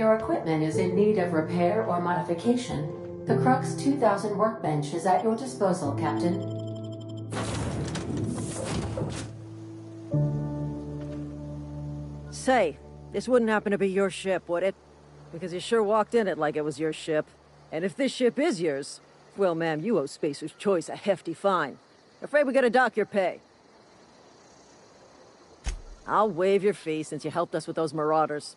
your equipment is in need of repair or modification, the Crux 2000 workbench is at your disposal, Captain. Say, this wouldn't happen to be your ship, would it? Because you sure walked in it like it was your ship. And if this ship is yours, well, ma'am, you owe Spacer's Choice a hefty fine. Afraid we gotta dock your pay. I'll waive your fee since you helped us with those marauders.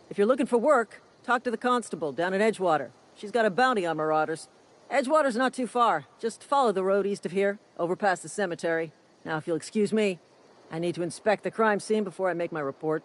If you're looking for work, talk to the constable down in Edgewater. She's got a bounty on marauders. Edgewater's not too far. Just follow the road east of here, over past the cemetery. Now, if you'll excuse me, I need to inspect the crime scene before I make my report.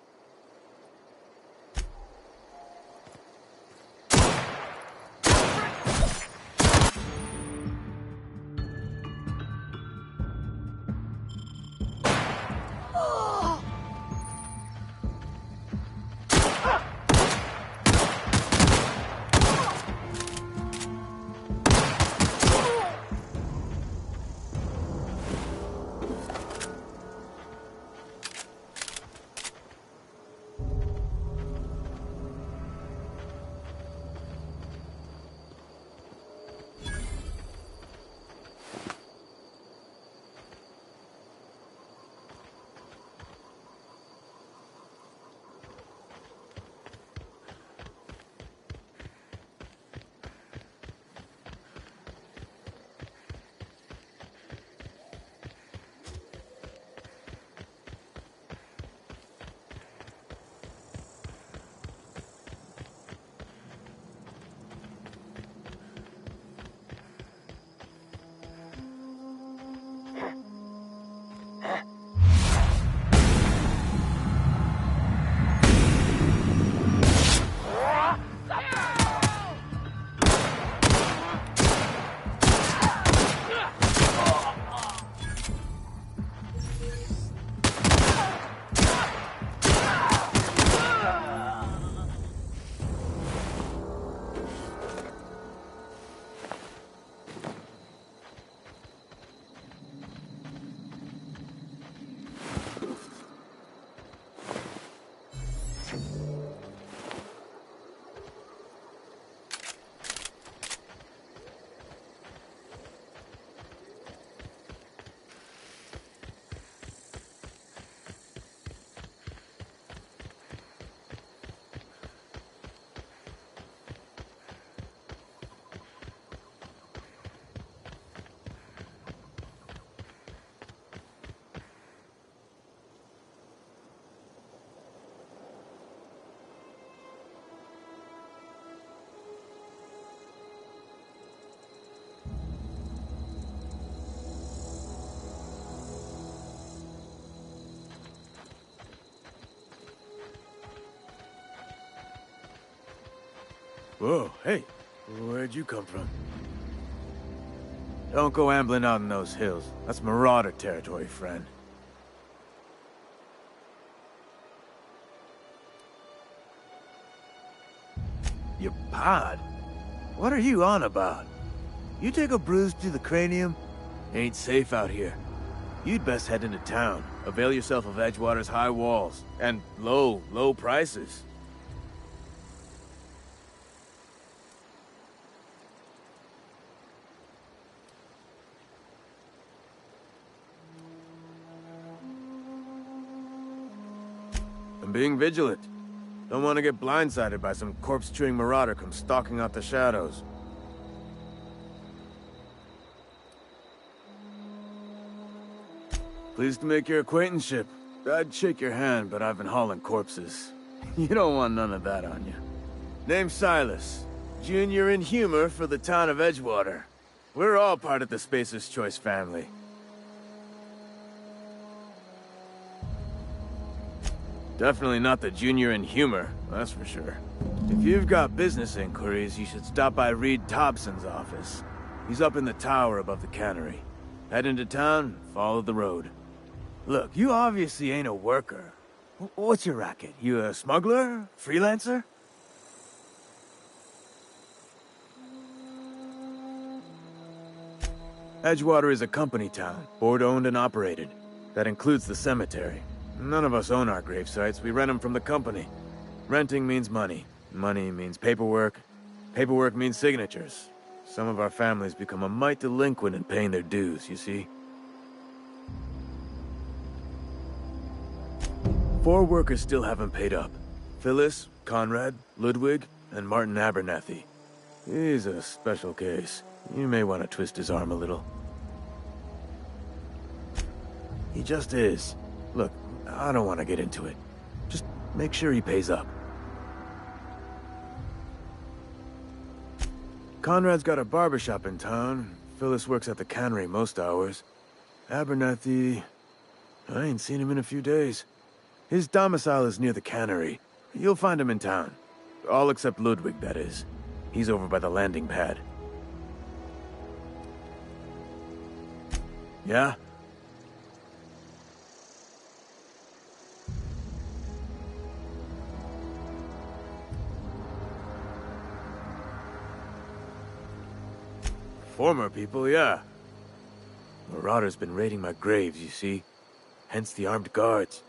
Whoa, hey, where'd you come from? Don't go ambling out in those hills. That's marauder territory, friend. Your pod? What are you on about? You take a bruise to the cranium? Ain't safe out here. You'd best head into town. Avail yourself of Edgewater's high walls. And low prices. I'm being vigilant. Don't want to get blindsided by some corpse-chewing marauder come stalking out the shadows. Pleased to make your acquaintanceship. I'd shake your hand, but I've been hauling corpses. You don't want none of that on you. Name's Silas. Junior in humor for the town of Edgewater. We're all part of the Spacer's Choice family. Definitely not the junior in humor, that's for sure. If you've got business inquiries, you should stop by Reed Thompson's office. He's up in the tower above the cannery. Head into town, follow the road. Look, you obviously ain't a worker. What's your racket? You a smuggler? Freelancer? Edgewater is a company town, board-owned and operated. That includes the cemetery. None of us own our grave sites, we rent them from the company. Renting means money. Money means paperwork. Paperwork means signatures. Some of our families become a mite delinquent in paying their dues, you see? 4 workers still haven't paid up. Phyllis, Conrad, Ludwig, and Martin Abernathy. He's a special case. You may want to twist his arm a little. He just is. Look, I don't want to get into it. Just make sure he pays up. Conrad's got a barbershop in town. Phyllis works at the cannery most hours. Abernathy... I ain't seen him in a few days. His domicile is near the cannery. You'll find him in town. All except Ludwig, that is. He's over by the landing pad. Yeah? Former people, yeah. Marauders been raiding my graves, you see. Hence the armed guards.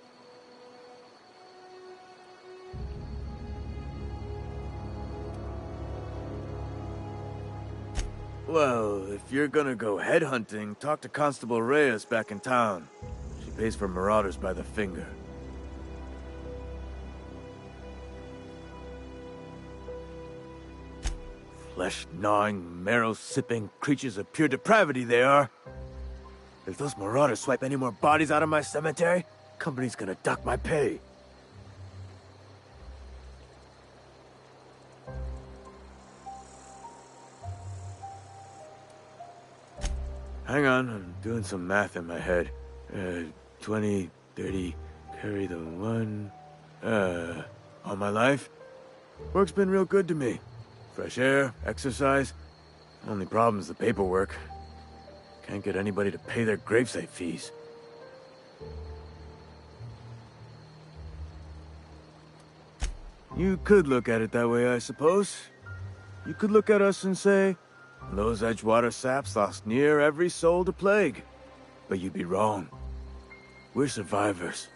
Well, if you're gonna go headhunting, talk to Constable Reyes back in town. She pays for marauders by the finger. Flesh-gnawing, marrow-sipping creatures of pure depravity they are. If those marauders swipe any more bodies out of my cemetery, company's gonna dock my pay. Hang on, I'm doing some math in my head. 20, 30, carry the 1... all my life? Work's been real good to me. Fresh air, exercise. Only problem's the paperwork. Can't get anybody to pay their gravesite fees. You could look at it that way, I suppose. You could look at us and say, those Edgewater saps lost near every soul to plague. But you'd be wrong. We're survivors.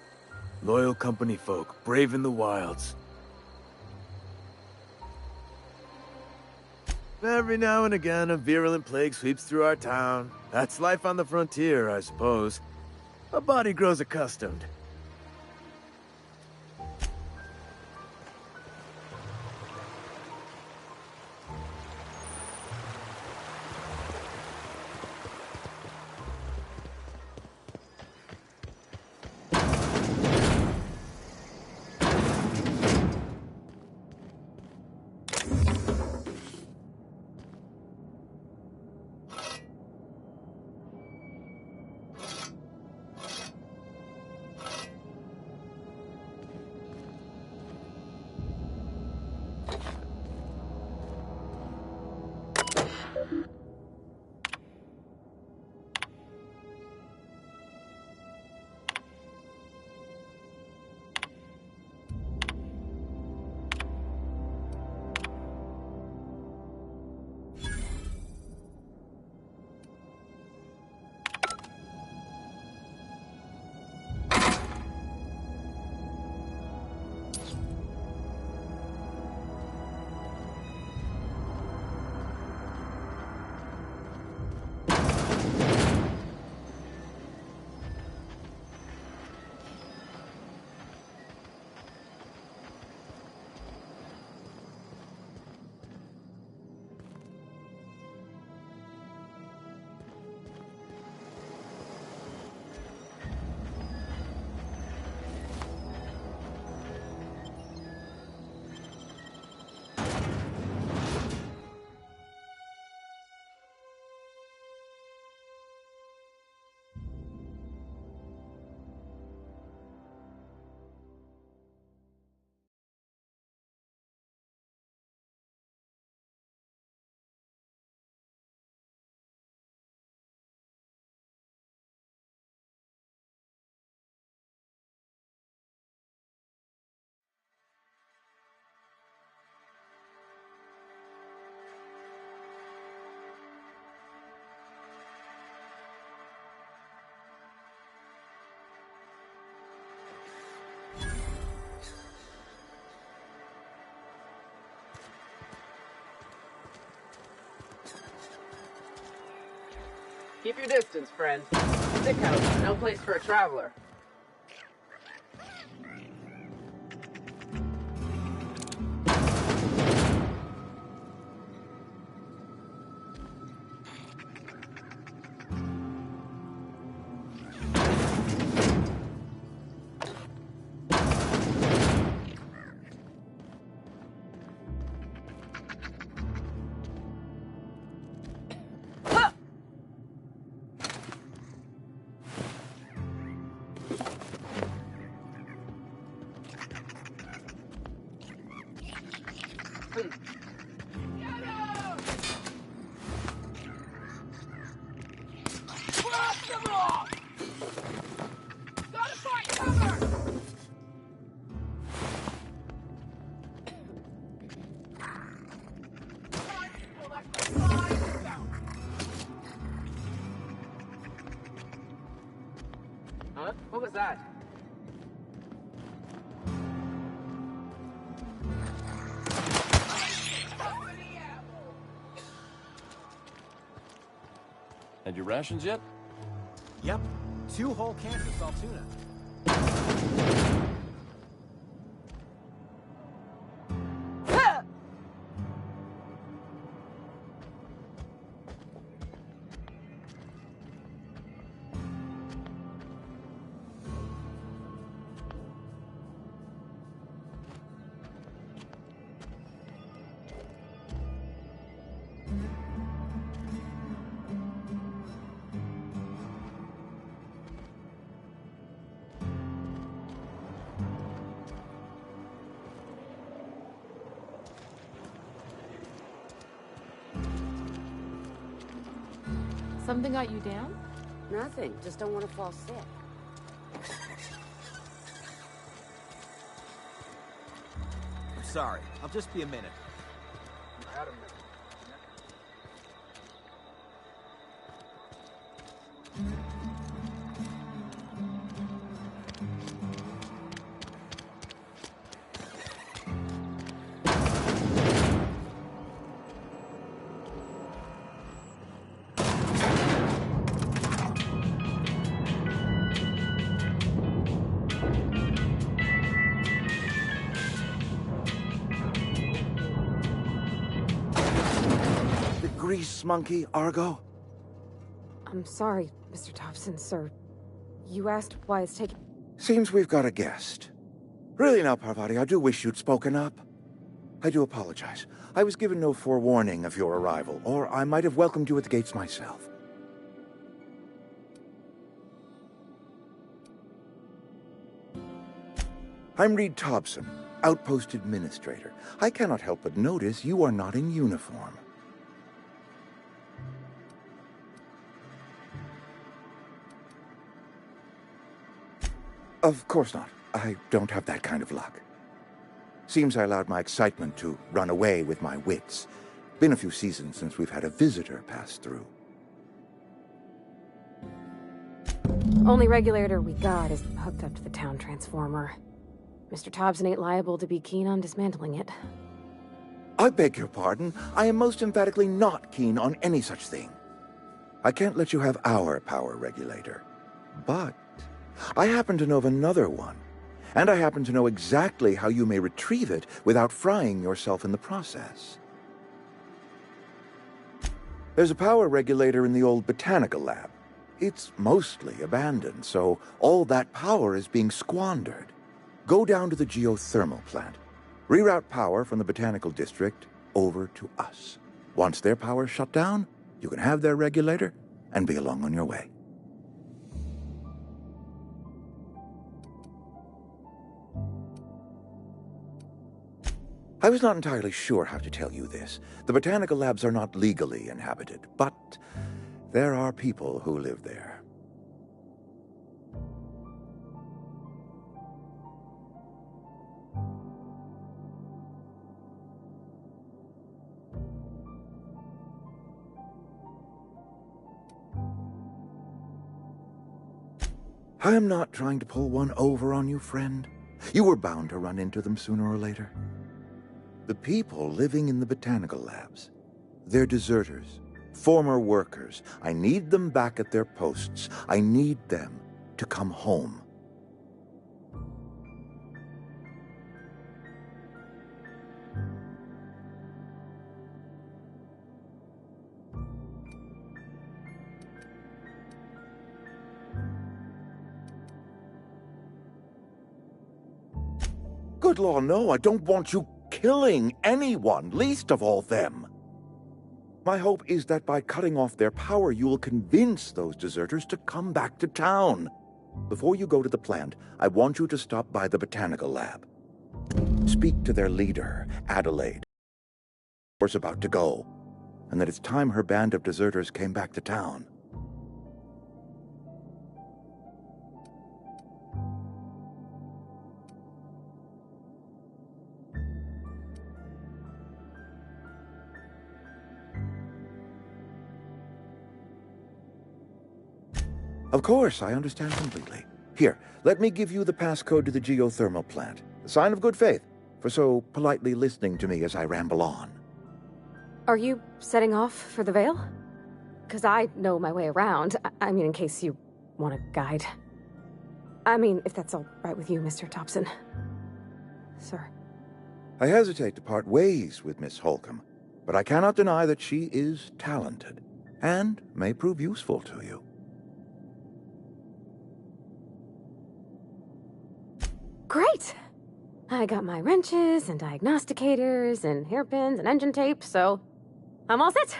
Loyal company folk, brave in the wilds. Every now and again, a virulent plague sweeps through our town. That's life on the frontier, I suppose. A body grows accustomed. Keep your distance, friend. Sick house, no place for a traveler. Huh? What was that? Had your rations yet? Yep. 2 whole cans of salt tuna. Something got you down? Nothing. Just don't want to fall sick. I'm sorry. I'll just be a minute. Grease monkey, Argo? I'm sorry, Mr. Thompson, sir. You asked why it's taking... Seems we've got a guest. Really now, Parvati, I do wish you'd spoken up. I do apologize. I was given no forewarning of your arrival, or I might have welcomed you at the gates myself. I'm Reed Thompson, Outpost Administrator. I cannot help but notice you are not in uniform. Of course not. I don't have that kind of luck. Seems I allowed my excitement to run away with my wits. Been a few seasons since we've had a visitor pass through. Only regulator we got is hooked up to the town transformer. Mr. Thompson ain't liable to be keen on dismantling it. I beg your pardon. I am most emphatically not keen on any such thing. I can't let you have our power regulator. But I happen to know of another one, and I happen to know exactly how you may retrieve it without frying yourself in the process. There's a power regulator in the old botanical lab. It's mostly abandoned, so all that power is being squandered. Go down to the geothermal plant. Reroute power from the botanical district over to us. Once their power's shut down, you can have their regulator and be along on your way. I was not entirely sure how to tell you this. The botanical labs are not legally inhabited, but there are people who live there. I am not trying to pull one over on you, friend. You were bound to run into them sooner or later. The people living in the botanical labs, they're deserters, Former workers. I need them back at their posts. I need them to come home. Good Lord, no, I don't want you killing anyone, least of all them. My hope is that by cutting off their power, you will convince those deserters to come back to town. Before you go to the plant, I want you to stop by the botanical lab. Speak to their leader, Adelaide. Was about to go, and that it's time her band of deserters came back to town. Of course, I understand completely. Here, let me give you the passcode to the geothermal plant. A sign of good faith, for so politely listening to me as I ramble on. Are you setting off for the Vale? Because I know my way around. I mean, in case you want a guide. I mean, if that's all right with you, Mr. Thompson. Sir. I hesitate to part ways with Miss Holcomb, but I cannot deny that she is talented, and may prove useful to you. Great! I got my wrenches and diagnosticators and hairpins and engine tape, so I'm all set.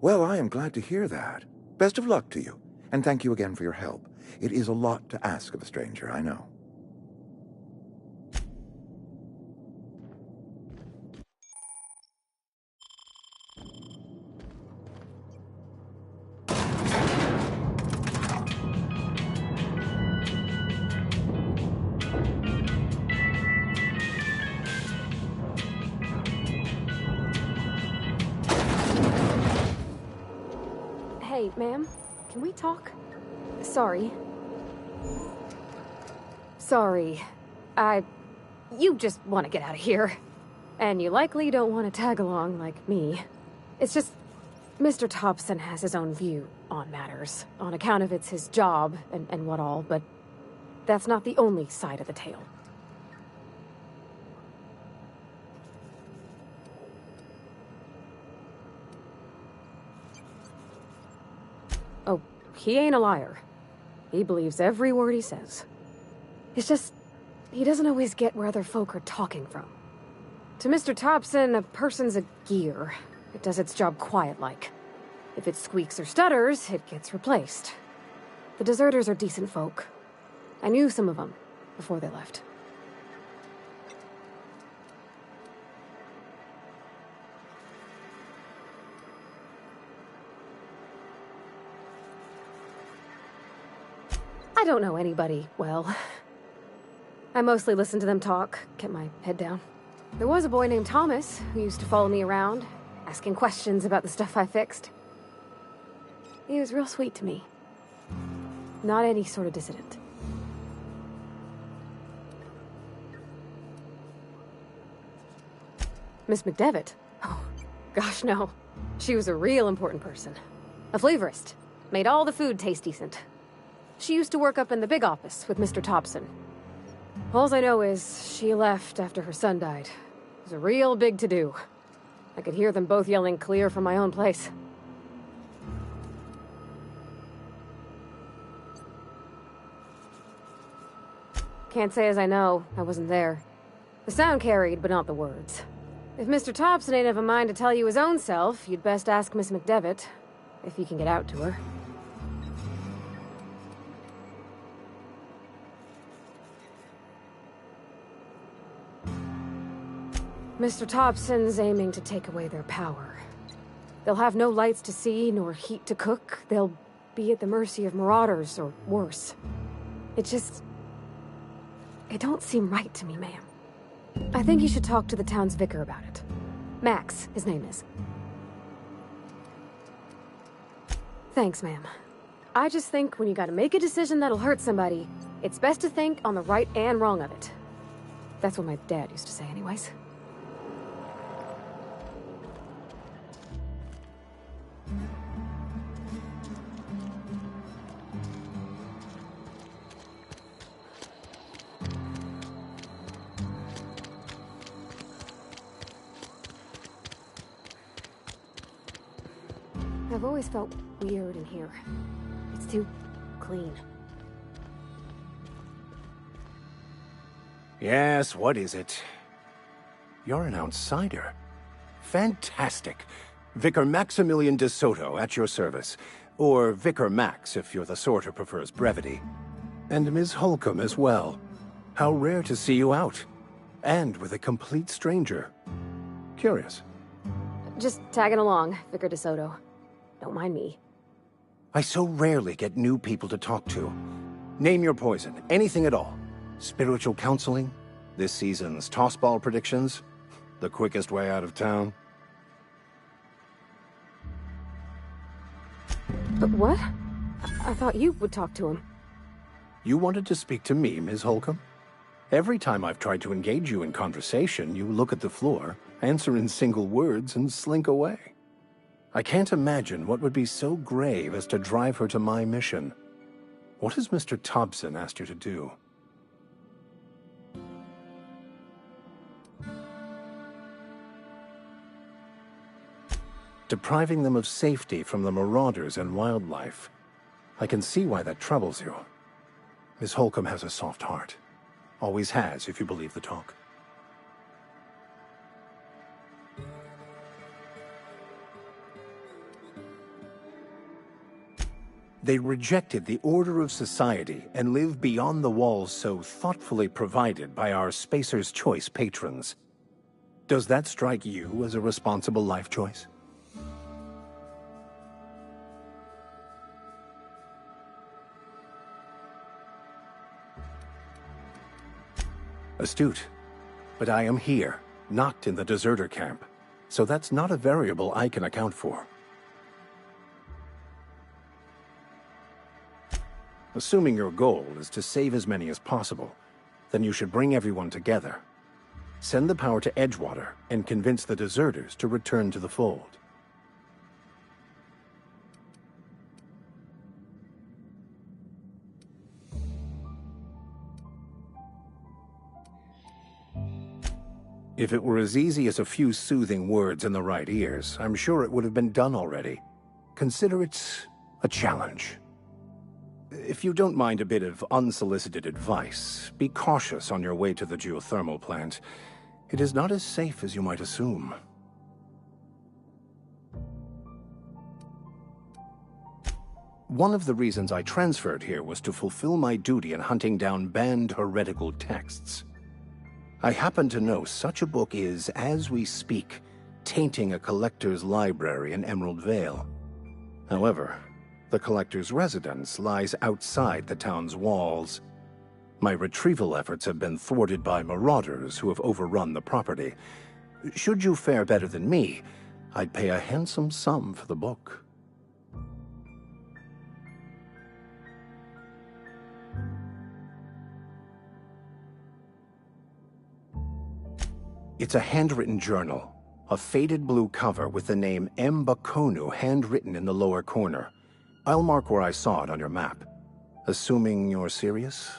Well, I am glad to hear that. Best of luck to you, and thank you again for your help. It is a lot to ask of a stranger, I know. Hey, ma'am, can we talk? Sorry. You just want to get out of here. And you likely don't want to tag along like me. It's just, Mr. Thompson has his own view on matters, on account of it's his job and what all, but that's not the only side of the tale. Oh, he ain't a liar. He believes every word he says. It's just, he doesn't always get where other folk are talking from. To Mr. Thompson, a person's a gear. It does its job quiet-like. If it squeaks or stutters, it gets replaced. The deserters are decent folk. I knew some of them before they left. I don't know anybody well. I mostly listen to them talk, kept my head down. There was a boy named Thomas who used to follow me around, asking questions about the stuff I fixed. He was real sweet to me. Not any sort of dissident. Miss McDevitt? Oh, gosh no. She was a real important person. A flavorist. Made all the food taste decent. She used to work up in the big office with Mr. Thompson. All I know is she left after her son died. It was a real big to-do. I could hear them both yelling clear from my own place. Can't say as I know. I wasn't there. The sound carried, but not the words. If Mr. Thompson ain't of a mind to tell you his own self, you'd best ask Miss McDevitt, if he can get out to her. Mr. Thompson's aiming to take away their power. They'll have no lights to see, nor heat to cook. They'll be at the mercy of marauders, or worse. It don't seem right to me, ma'am. I think you should talk to the town's vicar about it. Max, his name is. Thanks, ma'am. I just think when you gotta make a decision that'll hurt somebody, it's best to think on the right and wrong of it. That's what my dad used to say anyways. I've always felt weird in here. It's too clean. Yes, what is it? You're an outsider. Fantastic. Vicar Maximilian de Soto at your service. Or Vicar Max if you're the sort who prefers brevity. And Ms. Holcomb as well. How rare to see you out. And with a complete stranger. Curious. Just tagging along, Vicar de Soto. Don't mind me. I so rarely get new people to talk to. Name your poison, anything at all. Spiritual counseling? This season's tossball predictions? The quickest way out of town? But what? I thought you would talk to him. You wanted to speak to me, Ms. Holcomb? Every time I've tried to engage you in conversation, you look at the floor, answer in single words, and slink away. I can't imagine what would be so grave as to drive her to my mission. What has Mr. Thompson asked you to do? Depriving them of safety from the marauders and wildlife. I can see why that troubles you. Miss Holcomb has a soft heart. Always has, if you believe the talk. They rejected the order of society and live beyond the walls so thoughtfully provided by our Spacer's Choice patrons. Does that strike you as a responsible life choice? Astute. But I am here, not in the deserter camp. So that's not a variable I can account for. Assuming your goal is to save as many as possible, then you should bring everyone together. Send the power to Edgewater and convince the deserters to return to the fold. If it were as easy as a few soothing words in the right ears, I'm sure it would have been done already. Consider it a challenge. If you don't mind a bit of unsolicited advice, be cautious on your way to the geothermal plant. It is not as safe as you might assume. One of the reasons I transferred here was to fulfill my duty in hunting down banned heretical texts. I happen to know such a book is, as we speak, tainting a collector's library in Emerald Vale. However, the collector's residence lies outside the town's walls. My retrieval efforts have been thwarted by marauders who have overrun the property. Should you fare better than me, I'd pay a handsome sum for the book. It's a handwritten journal, a faded blue cover with the name M. Bakonu handwritten in the lower corner. I'll mark where I saw it on your map. Assuming you're serious?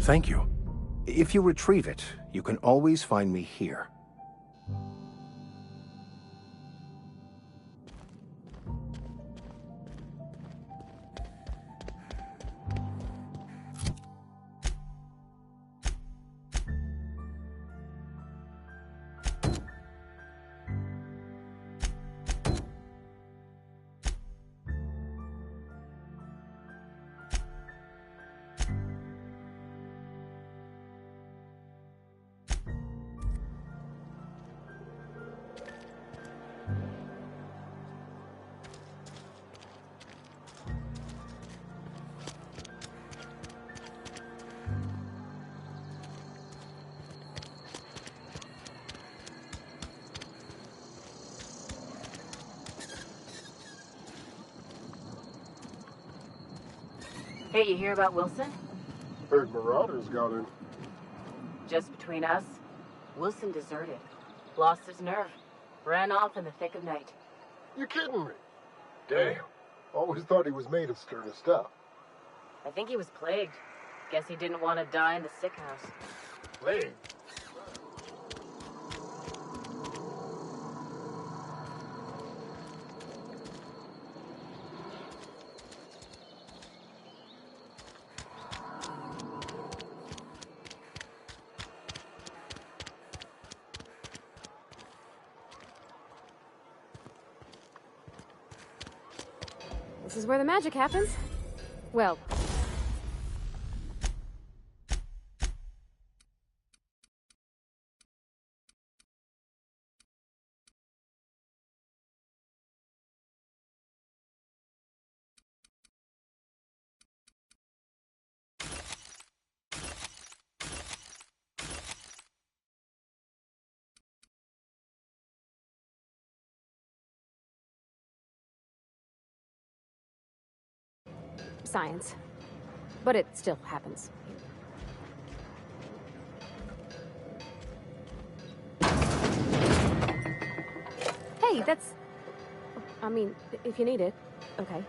Thank you. If you retrieve it, you can always find me here. Hey, you hear about Wilson? Heard marauders got in. Just between us, Wilson deserted. Lost his nerve. Ran off in the thick of night. You kidding me? Damn. Always thought he was made of sterner stuff. I think he was plagued. Guess he didn't want to die in the sick house. Plague? This is where the magic happens. Well... science. But it still happens. Hey, that's... I mean, if you need it, okay.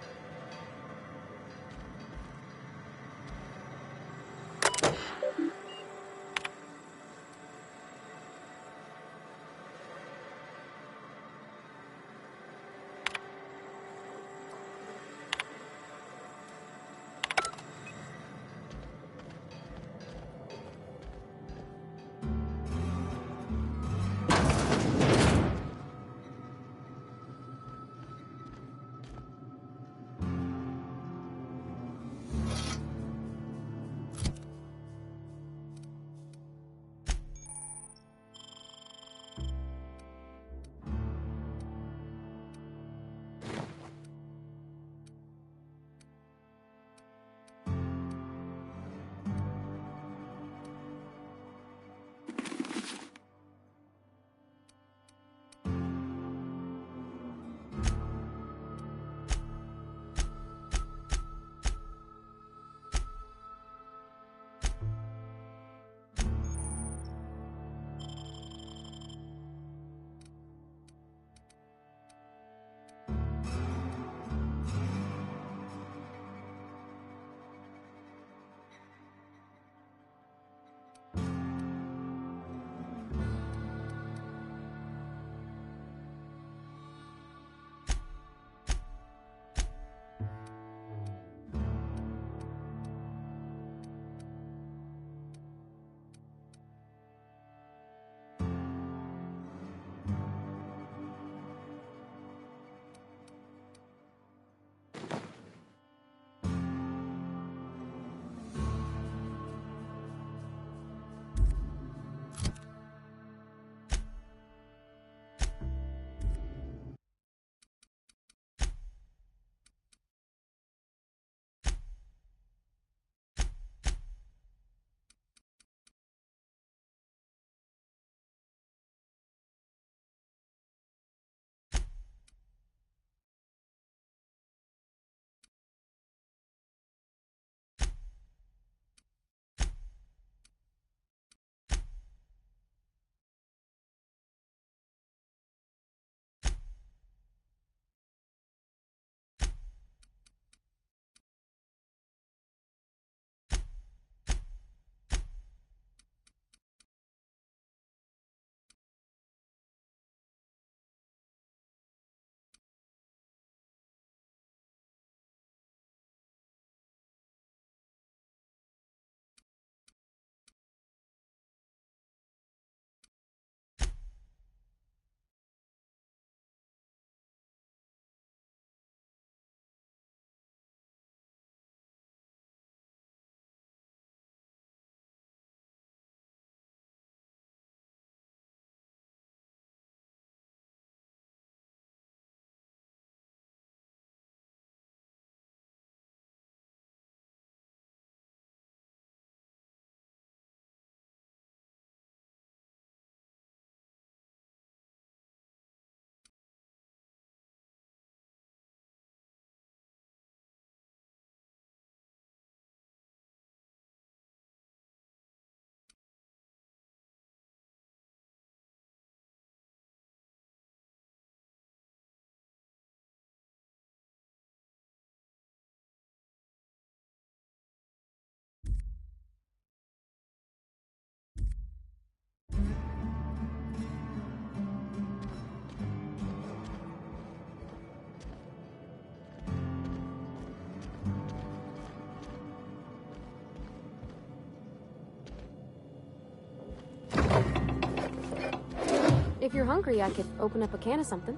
If you're hungry, I could open up a can of something.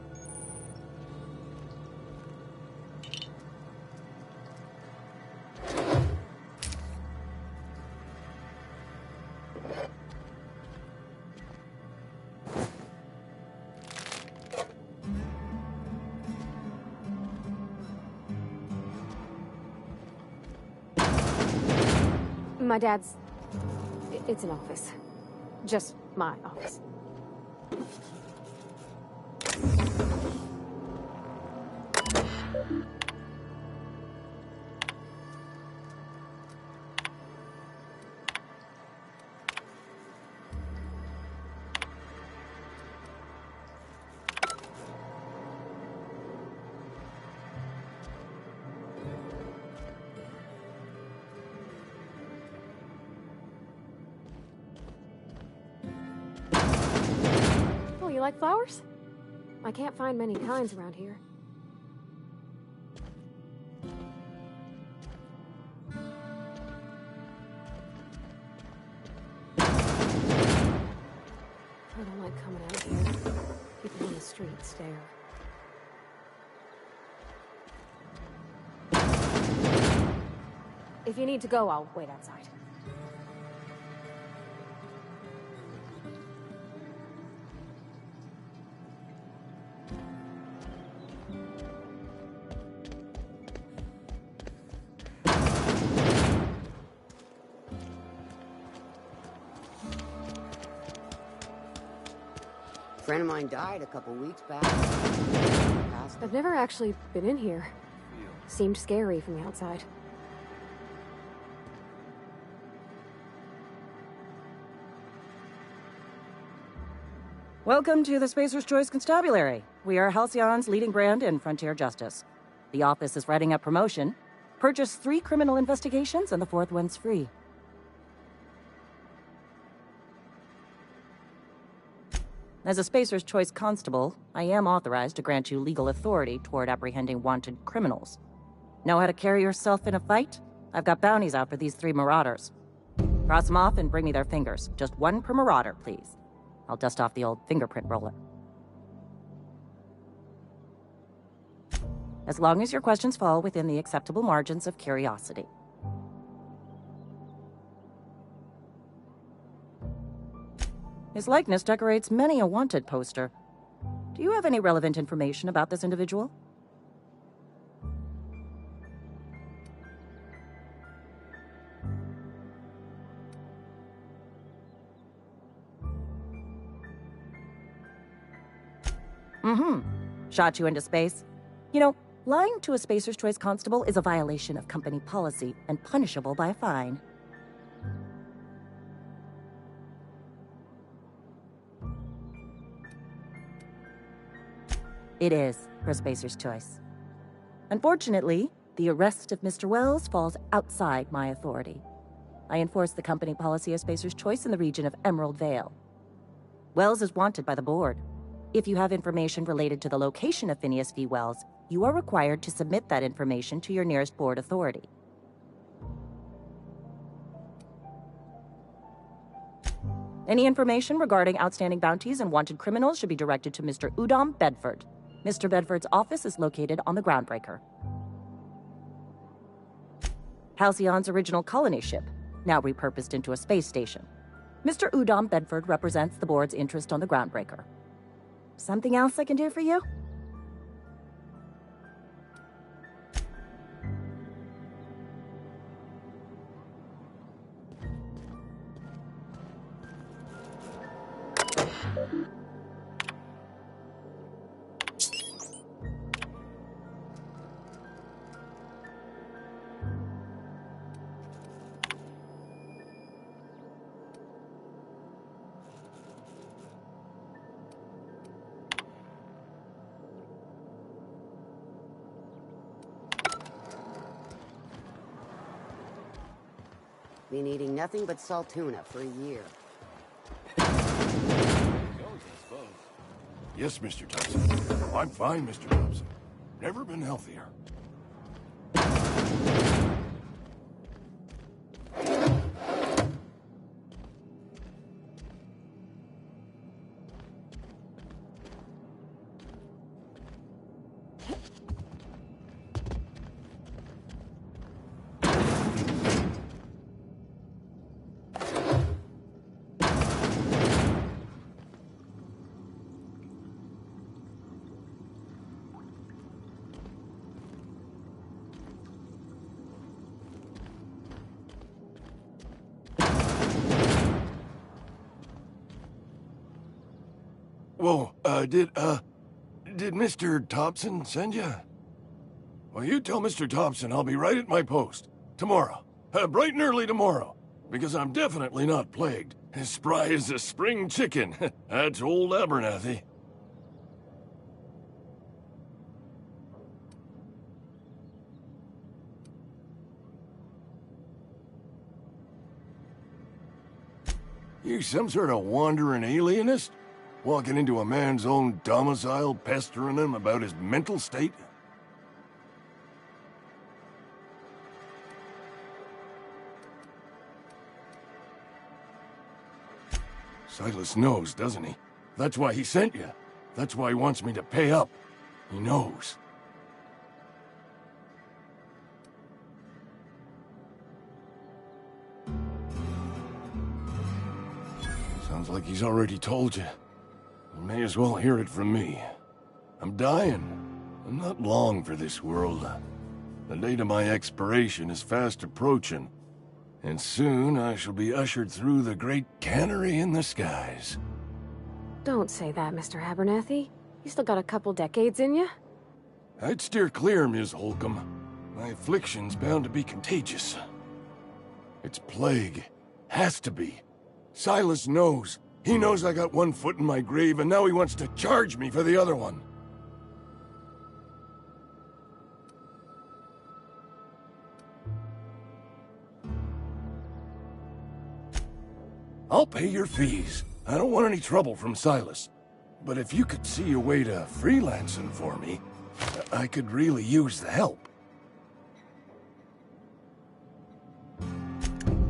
My dad's... It's an office. Just my office. Oh, you like flowers? I can't find many kinds around here. I don't like coming out here. People on the street stare. If you need to go, I'll wait outside. A friend of mine died a couple weeks back. I've never actually been in here. Seemed scary from the outside. Welcome to the Spacer's Choice Constabulary. We are Halcyon's leading brand in frontier justice. The office is writing up promotion. Purchase 3 criminal investigations and the 4th one's free. As a Spacer's Choice Constable, I am authorized to grant you legal authority toward apprehending wanted criminals. Know how to carry yourself in a fight? I've got bounties out for these 3 marauders. Cross them off and bring me their fingers. Just 1 per marauder, please. I'll dust off the old fingerprint roller. As long as your questions fall within the acceptable margins of curiosity. His likeness decorates many a wanted poster. Do you have any relevant information about this individual? Shot you into space? You know, lying to a Spacer's Choice Constable is a violation of company policy and punishable by a fine. It is for Spacer's Choice. Unfortunately, the arrest of Mr. Wells falls outside my authority. I enforce the company policy of Spacer's Choice in the region of Emerald Vale. Wells is wanted by the board. If you have information related to the location of Phineas V. Wells, you are required to submit that information to your nearest board authority. Any information regarding outstanding bounties and wanted criminals should be directed to Mr. Udom Bedford. Mr. Bedford's office is located on the Groundbreaker. Halcyon's original colony ship, now repurposed into a space station. Mr. Udom Bedford represents the board's interest on the Groundbreaker. Something else I can do for you? Been eating nothing but salt tuna for a year. Yes, Mr. Thompson. I'm fine, Mr. Thompson. Never been healthier. Whoa, did Mr. Thompson send you? Well, you tell Mr. Thompson I'll be right at my post. Tomorrow. Bright and early tomorrow. Because I'm definitely not plagued. As spry as a spring chicken. That's old Abernathy. You some sort of wandering alienist? Walking into a man's own domicile, pestering him about his mental state? Silas knows, doesn't he? That's why he sent you. That's why he wants me to pay up. He knows. Sounds like he's already told you. You may as well hear it from me. I'm dying. I'm not long for this world. The date of my expiration is fast approaching. And soon I shall be ushered through the great cannery in the skies. Don't say that, Mr. Abernathy. You still got a couple decades in you. I'd steer clear, Ms. Holcomb. My affliction's bound to be contagious. It's plague. Has to be. Silas knows. He knows I got one foot in my grave, and now he wants to charge me for the other one. I'll pay your fees. I don't want any trouble from Silas. But if you could see a way to freelancing for me, I could really use the help.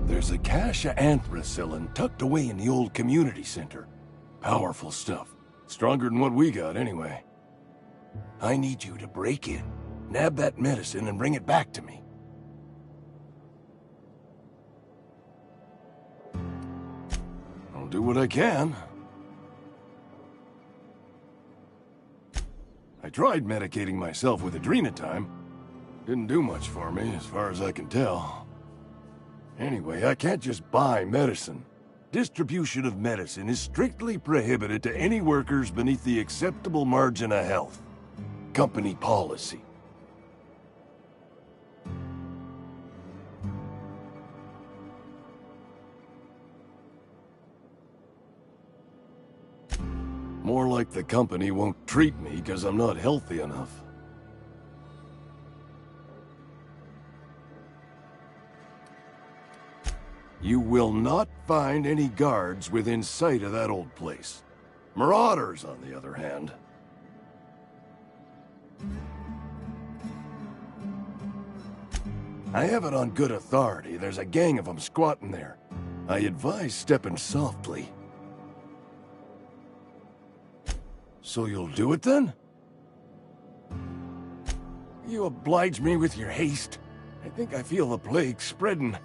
There's a cache of anthracillin tucked away in the old community center. Powerful stuff. Stronger than what we got, anyway. I need you to break in, nab that medicine, and bring it back to me. I'll do what I can. I tried medicating myself with Adrenatime. Didn't do much for me, as far as I can tell. Anyway, I can't just buy medicine. Distribution of medicine is strictly prohibited to any workers beneath the acceptable margin of health. Company policy. More like the company won't treat me because I'm not healthy enough. You will not find any guards within sight of that old place. Marauders, on the other hand. I have it on good authority. There's a gang of them squatting there. I advise stepping softly. So you'll do it then? You oblige me with your haste. I think I feel the plague spreading.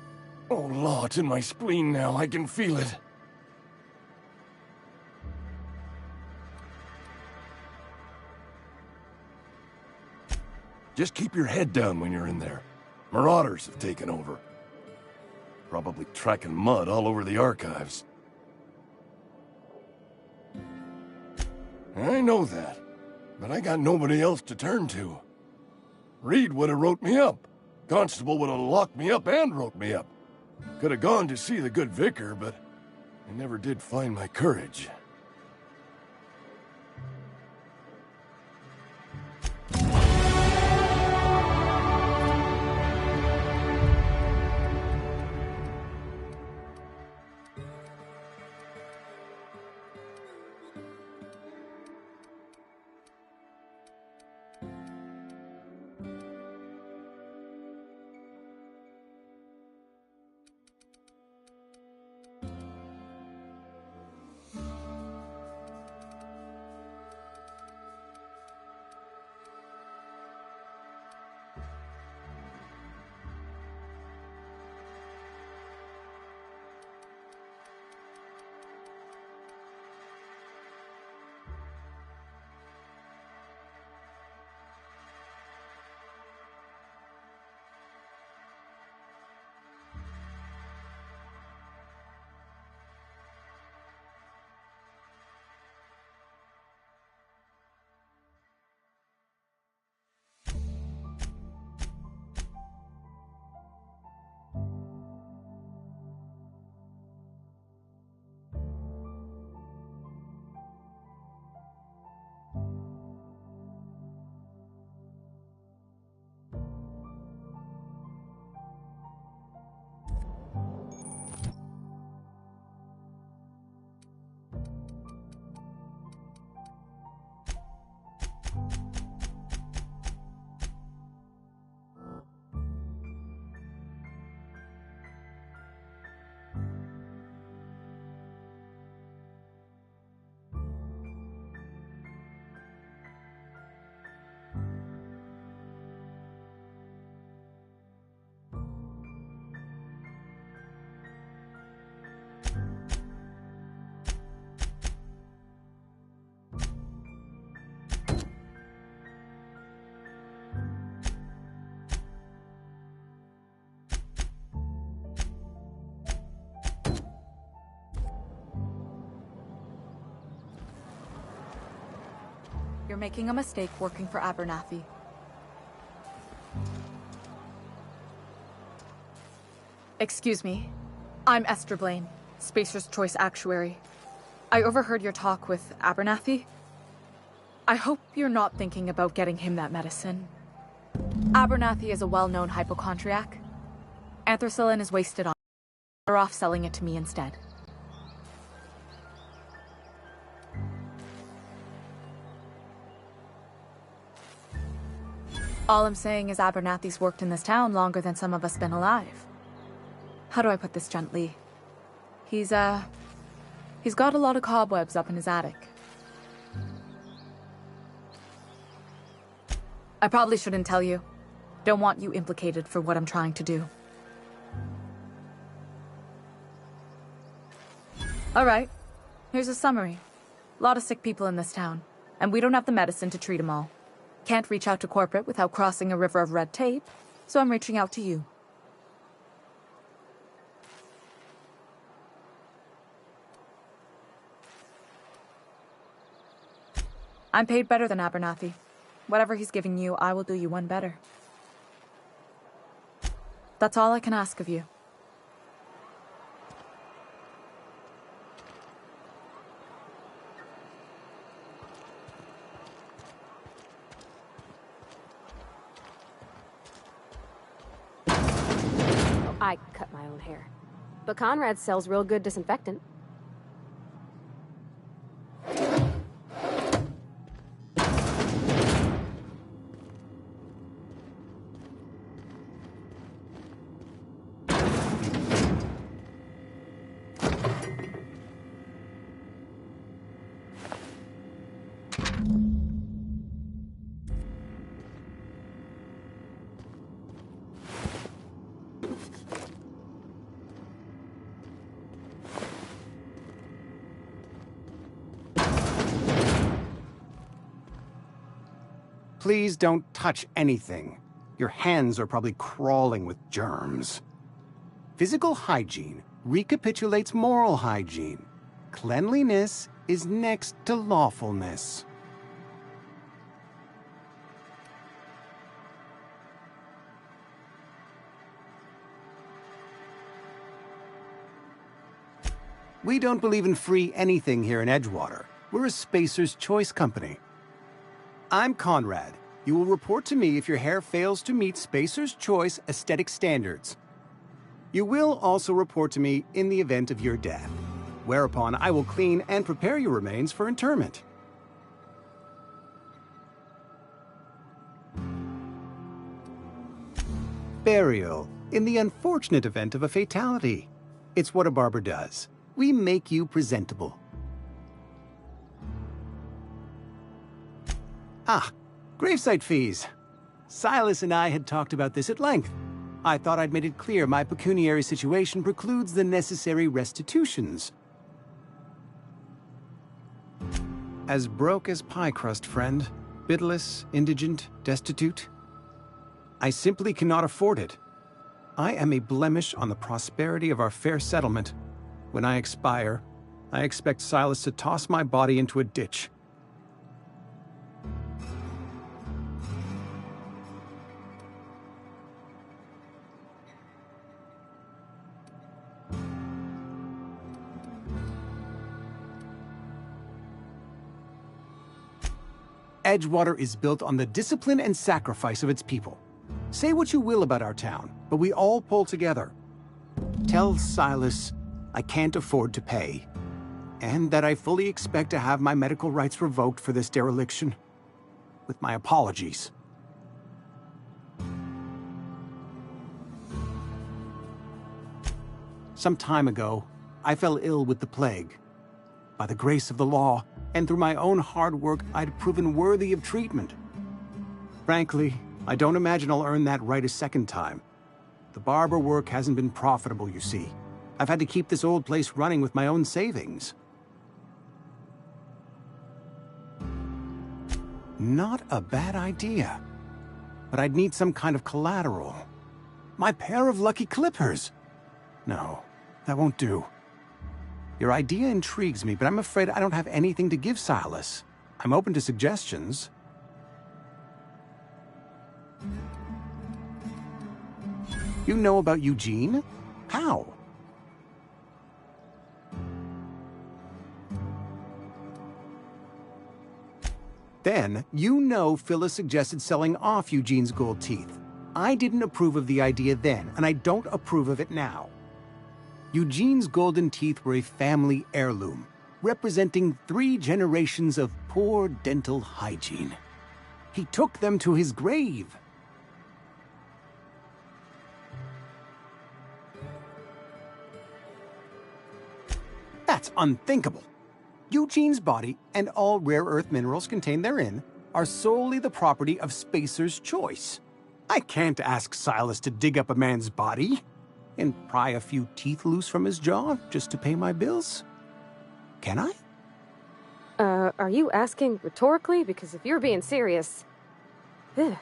Oh, Law, it's in my spleen now. I can feel it. Just keep your head down when you're in there. Marauders have taken over. Probably tracking mud all over the archives. I know that, but I got nobody else to turn to. Reed would have wrote me up. Constable would have locked me up and wrote me up. Could have gone to see the good vicar, but I never did find my courage. You're making a mistake working for Abernathy. Excuse me. I'm Esther Blaine, Spacer's Choice Actuary. I overheard your talk with Abernathy. I hope you're not thinking about getting him that medicine. Abernathy is a well-known hypochondriac. Anthracillin is wasted on him. Better off selling it to me instead. All I'm saying is Abernathy's worked in this town longer than some of us been alive. How do I put this gently? He's got a lot of cobwebs up in his attic. I probably shouldn't tell you. Don't want you implicated for what I'm trying to do. Alright, here's a summary. A lot of sick people in this town, and we don't have the medicine to treat them all. Can't reach out to corporate without crossing a river of red tape, so I'm reaching out to you. I'm paid better than Abernathy. Whatever he's giving you, I will do you one better. That's all I can ask of you. I cut my own hair. But Conrad sells real good disinfectant. Please don't touch anything. Your hands are probably crawling with germs. Physical hygiene recapitulates moral hygiene. Cleanliness is next to lawfulness. We don't believe in free anything here in Edgewater. We're a Spacer's Choice company. I'm Conrad. You will report to me if your hair fails to meet Spacer's Choice aesthetic standards. You will also report to me in the event of your death, whereupon I will clean and prepare your remains for interment. Burial, in the unfortunate event of a fatality. It's what a barber does. We make you presentable. Ah, gravesite fees. Silas and I had talked about this at length. I thought I'd made it clear my pecuniary situation precludes the necessary restitutions. As broke as pie crust, friend. Bidless, indigent, destitute. I simply cannot afford it. I am a blemish on the prosperity of our fair settlement. When I expire, I expect Silas to toss my body into a ditch. Edgewater is built on the discipline and sacrifice of its people. Say what you will about our town, but we all pull together. Tell Silas I can't afford to pay, and that I fully expect to have my medical rights revoked for this dereliction. With my apologies. Some time ago, I fell ill with the plague. By the grace of the law, and through my own hard work, I'd proven worthy of treatment. Frankly, I don't imagine I'll earn that right a second time. The barber work hasn't been profitable, you see. I've had to keep this old place running with my own savings. Not a bad idea. But I'd need some kind of collateral. My pair of lucky clippers! No, that won't do. Your idea intrigues me, but I'm afraid I don't have anything to give Silas. I'm open to suggestions. You know about Eugene? How? Then, you know Phyllis suggested selling off Eugene's gold teeth. I didn't approve of the idea then, and I don't approve of it now. Eugene's golden teeth were a family heirloom, representing 3 generations of poor dental hygiene. He took them to his grave. That's unthinkable. Eugene's body and all rare earth minerals contained therein are solely the property of Spacer's Choice. I can't ask Silas to dig up a man's body and pry a few teeth loose from his jaw just to pay my bills. Can I? Are you asking rhetorically? Because if you're being serious... Ugh,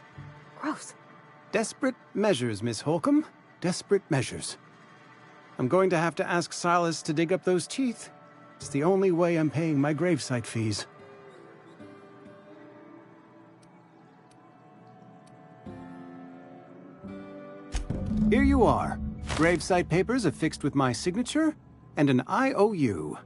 gross. Desperate measures, Miss Holcomb. Desperate measures. I'm going to have to ask Silas to dig up those teeth. It's the only way I'm paying my gravesite fees. Here you are. Gravesite papers affixed with my signature and an IOU.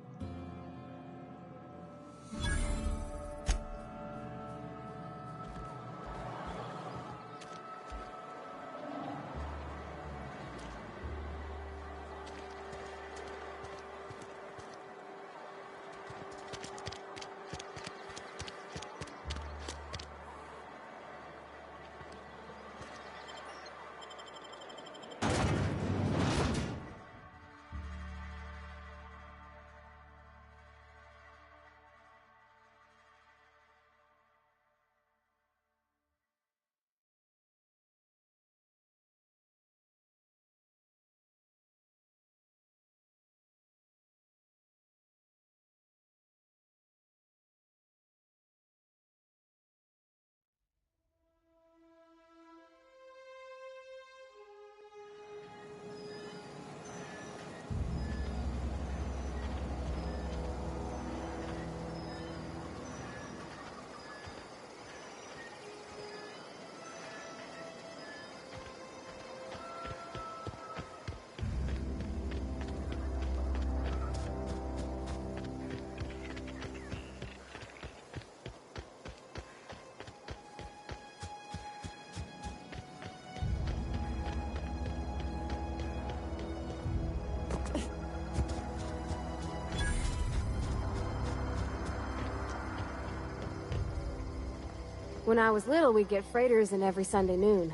When I was little, we'd get freighters in every Sunday noon.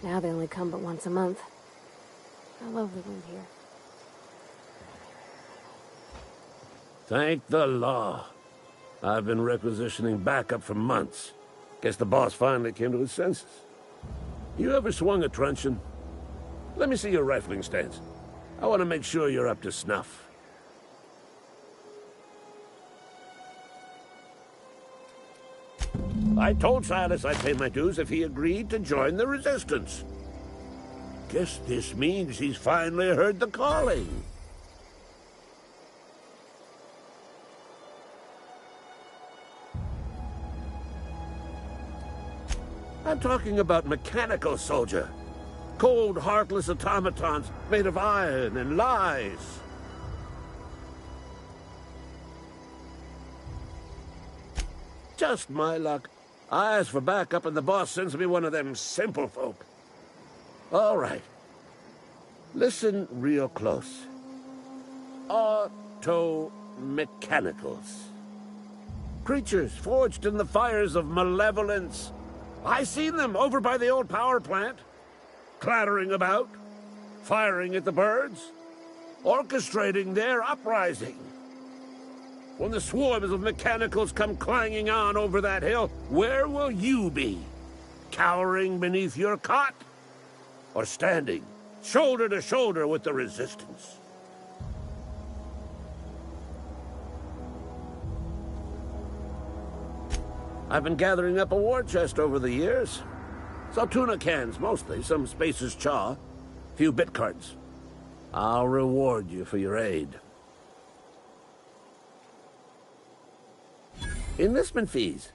Now they only come but once a month. I love the wind here. Thank the law. I've been requisitioning backup for months. Guess the boss finally came to his senses. You ever swung a truncheon? Let me see your rifling stance. I want to make sure you're up to snuff. I told Silas I'd pay my dues if he agreed to join the Resistance. Guess this means he's finally heard the calling. I'm talking about mechanical soldier. Cold, heartless automatons made of iron and lies. Just my luck. I ask for backup and the boss sends me one of them simple folk. All right. Listen real close. Auto-mechanicals. Creatures forged in the fires of malevolence. I seen them over by the old power plant. Clattering about, firing at the birds, orchestrating their uprising. When the swarms of mechanicals come clanging on over that hill, where will you be? Cowering beneath your cot? Or standing, shoulder to shoulder with the Resistance? I've been gathering up a war chest over the years. Saltuna cans, mostly, some Spacer's Chaw, few bit cards. I'll reward you for your aid. Enlistment fees.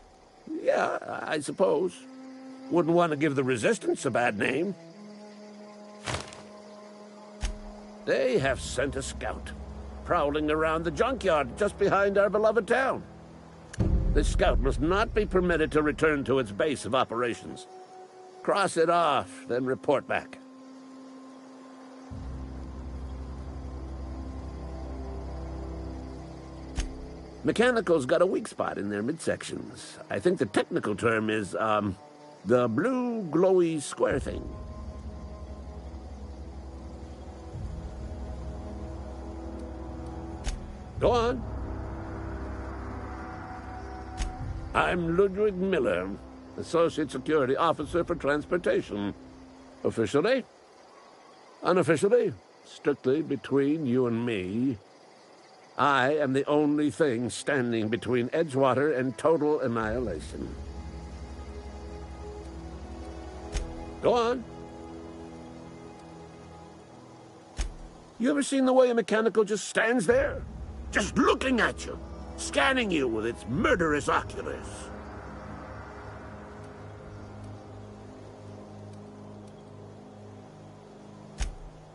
Yeah, I suppose. Wouldn't want to give the Resistance a bad name. They have sent a scout, prowling around the junkyard just behind our beloved town. This scout must not be permitted to return to its base of operations. Cross it off, then report back. Mechanical's got a weak spot in their midsections. I think the technical term is, the blue glowy square thing. Go on. I'm Ludwig Miller, Associate Security Officer for Transportation. Officially? Unofficially? Strictly between you and me. I am the only thing standing between Edgewater and total annihilation. Go on. You ever seen the way a mechanical just stands there? Just looking at you, scanning you with its murderous oculars.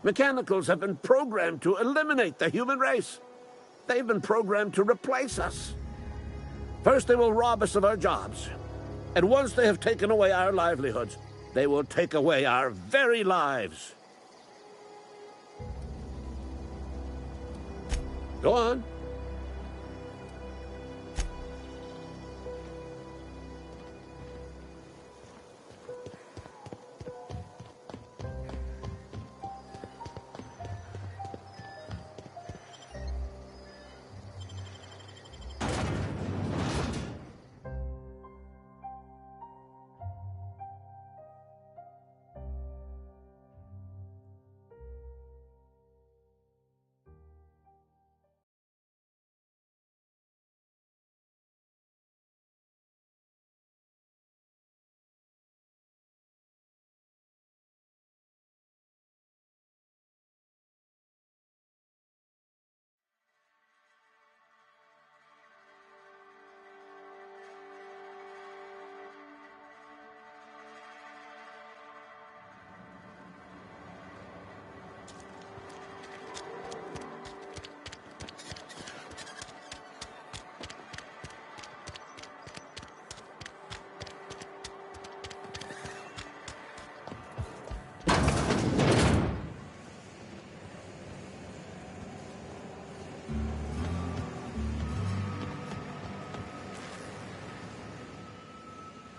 Mechanicals have been programmed to eliminate the human race. They've been programmed to replace us. First, they will rob us of our jobs. And once they have taken away our livelihoods, they will take away our very lives. Go on.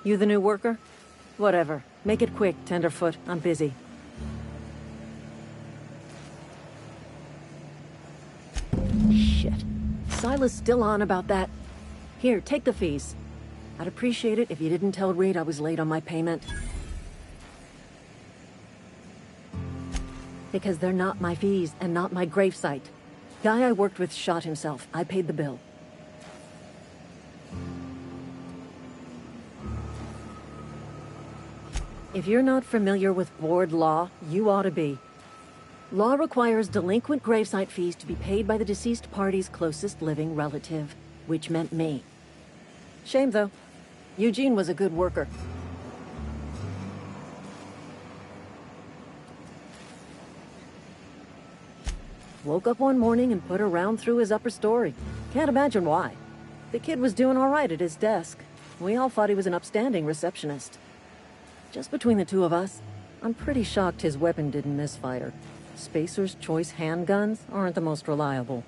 You the new worker? Whatever. Make it quick, Tenderfoot. I'm busy. Shit. Silas still on about that. Here, take the fees. I'd appreciate it if you didn't tell Reed I was late on my payment. Because they're not my fees and not my gravesite. Guy I worked with shot himself. I paid the bill. If you're not familiar with ward law, you ought to be. Law requires delinquent gravesite fees to be paid by the deceased party's closest living relative, which meant me. Shame, though. Eugene was a good worker. Woke up one morning and put a round through his upper story. Can't imagine why. The kid was doing all right at his desk. We all thought he was an upstanding receptionist. Just between the two of us, I'm pretty shocked his weapon didn't misfire. Spacer's Choice handguns aren't the most reliable.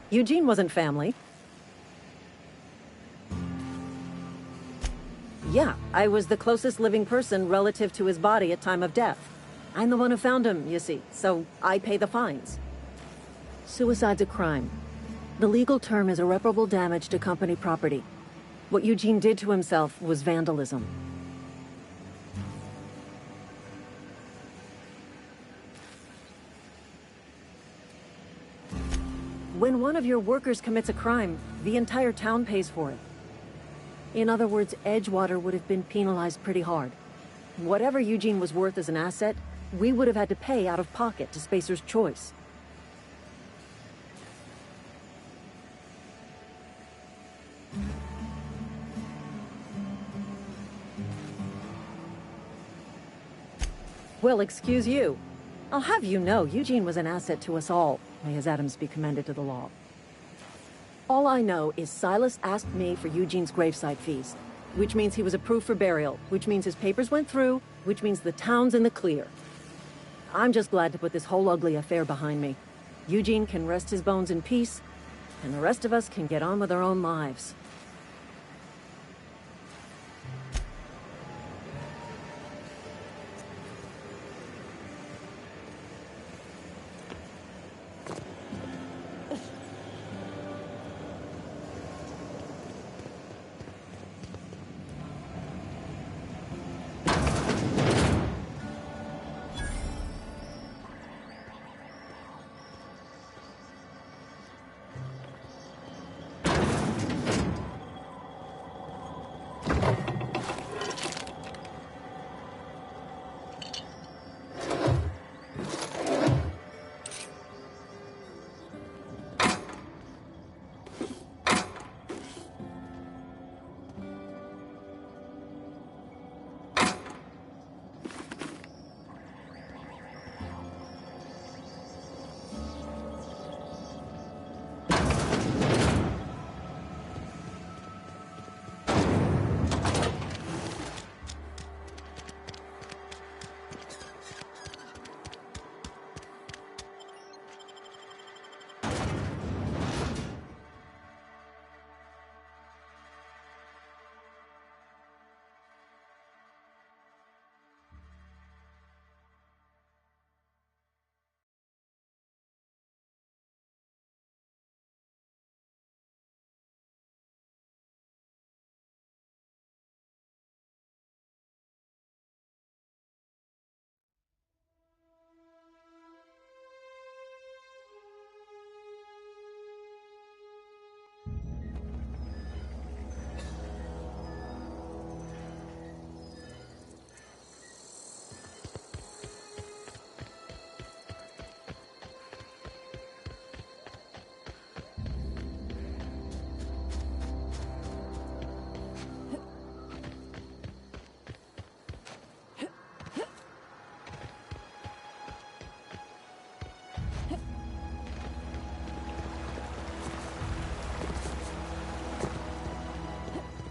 Eugene wasn't family. Yeah, I was the closest living person relative to his body at time of death. I'm the one who found him, you see, so I pay the fines. Suicide's a crime. The legal term is irreparable damage to company property. What Eugene did to himself was vandalism. When one of your workers commits a crime, the entire town pays for it. In other words, Edgewater would have been penalized pretty hard. Whatever Eugene was worth as an asset, we would have had to pay out of pocket to Spacer's Choice. Well, excuse you. I'll have you know, Eugene was an asset to us all. May his atoms be commended to the law. All I know is Silas asked me for Eugene's gravesite fees, which means he was approved for burial, which means his papers went through, which means the town's in the clear. I'm just glad to put this whole ugly affair behind me. Eugene can rest his bones in peace, and the rest of us can get on with our own lives.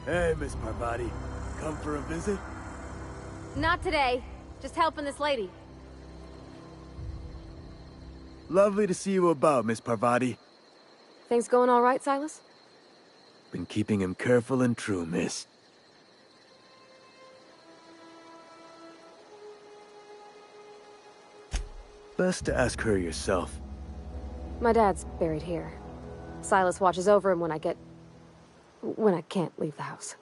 Hey, Miss Parvati. Come for a visit? Not today. Just helping this lady. Lovely to see you about, Miss Parvati. Things going all right, Silas? Been keeping him careful and true, miss. Best to ask her yourself. My dad's buried here. Silas watches over him when I can't leave the house.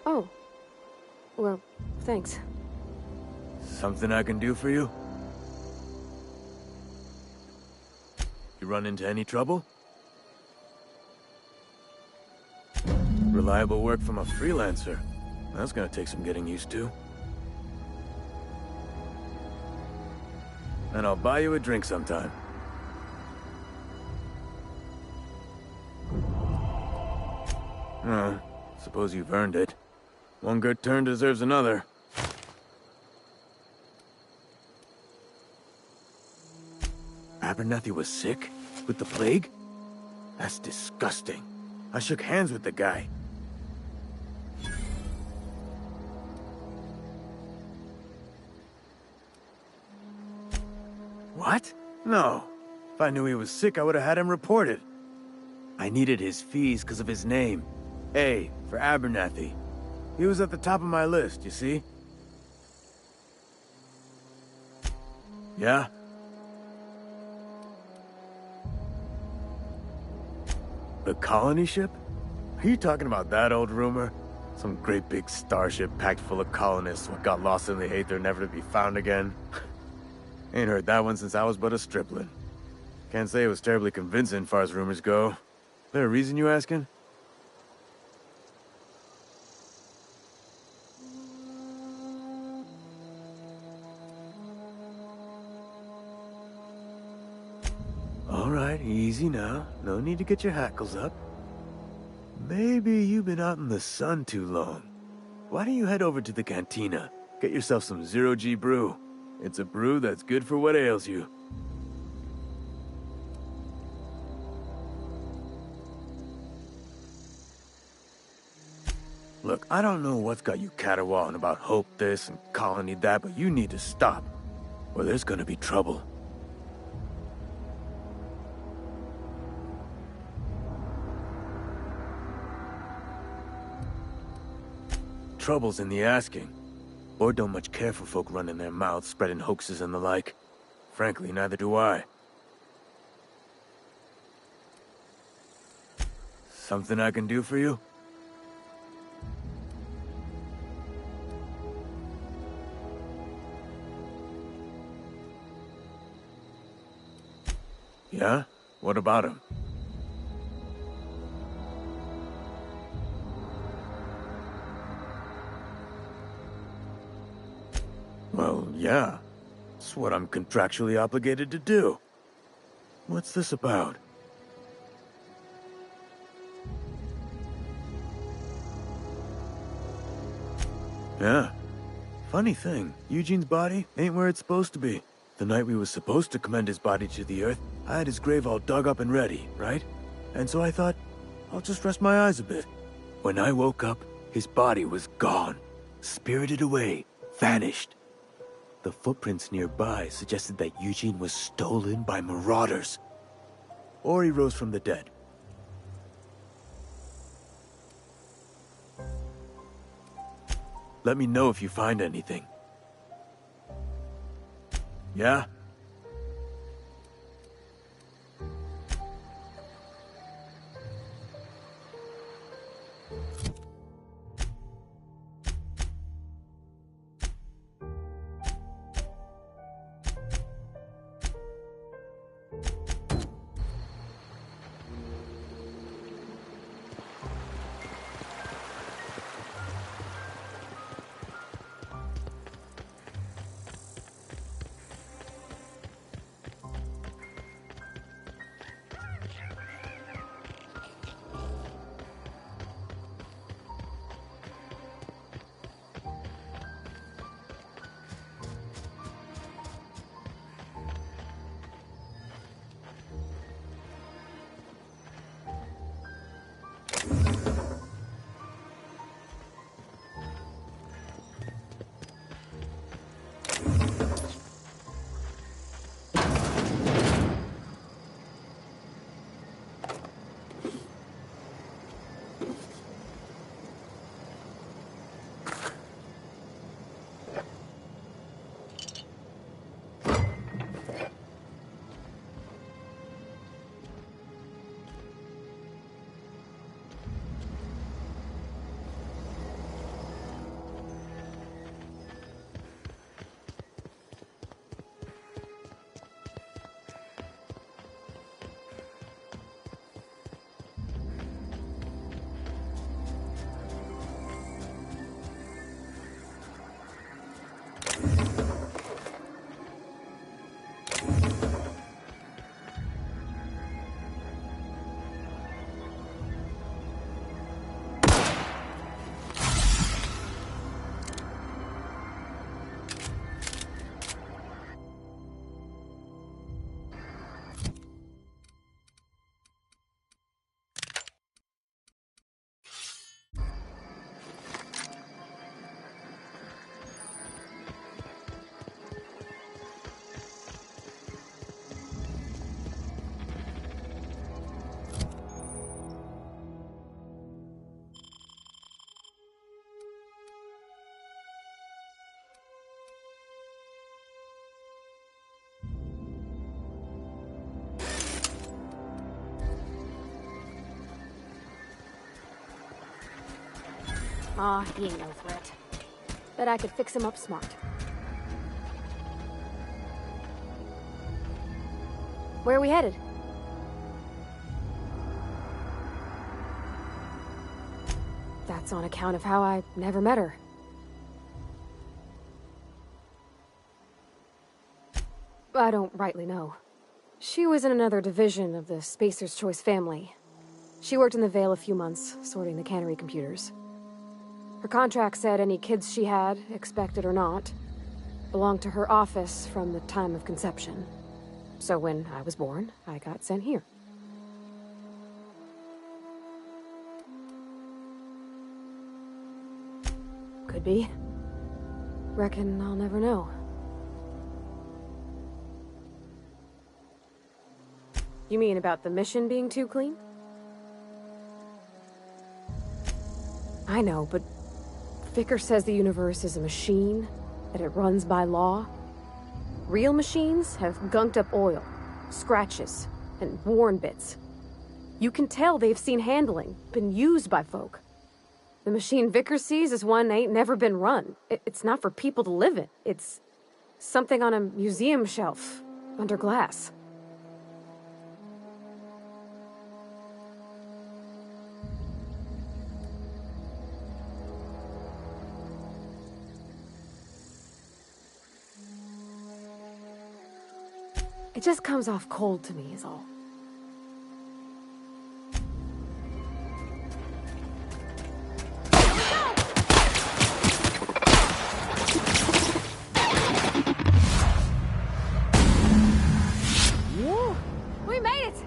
Oh. Well, thanks. Something I can do for you? You run into any trouble? Reliable work from a freelancer. That's gonna take some getting used to. And I'll buy you a drink sometime. Oh, suppose you've earned it. One good turn deserves another. Abernathy was sick? With the plague? That's disgusting. I shook hands with the guy. What? No. If I knew he was sick, I would have had him reported. I needed his fees because of his name. A, for Abernathy. He was at the top of my list, you see? Yeah? The colony ship? Are you talking about that old rumor? Some great big starship packed full of colonists what got lost in the aether never to be found again? Ain't heard that one since I was but a stripling. Can't say it was terribly convincing far as rumors go. There a reason you asking? All right, easy now. No need to get your hackles up. Maybe you've been out in the sun too long. why don't you head over to the cantina? Get yourself some Zero-G brew. It's a brew that's good for what ails you. Look, I don't know what's got you caterwauling about Hope this and Colony that, but you need to stop, or there's gonna be trouble. Trouble's in the asking. Board don't much care for folk running their mouths, spreading hoaxes and the like. Frankly, neither do I. Something I can do for you? Yeah? What about him? Well, yeah. It's what I'm contractually obligated to do. What's this about? Yeah. Funny thing, Eugene's body ain't where it's supposed to be. The night we was supposed to commend his body to the earth, I had his grave all dug up and ready, right? And so I thought, I'll just rest my eyes a bit. When I woke up, his body was gone. Spirited away. Vanished. The footprints nearby suggested that Eugene was stolen by marauders. Or he rose from the dead. Let me know if you find anything. Yeah? Aw, he ain't no threat. Bet I could fix him up smart. Where are we headed? That's on account of how I never met her. I don't rightly know. She was in another division of the Spacer's Choice family. She worked in the Vale a few months, sorting the cannery computers. Her contract said any kids she had, expected or not, belonged to her office from the time of conception. So when I was born, I got sent here. Could be. Reckon I'll never know. You mean about the mission being too clean? I know, but Vickers says the universe is a machine, that it runs by law. Real machines have gunked up oil, scratches, and worn bits. You can tell they've seen handling, been used by folk. The machine Vickers sees is one ain't never been run. It's not for people to live in. It's something on a museum shelf, under glass. It just comes off cold to me, is all. We made it!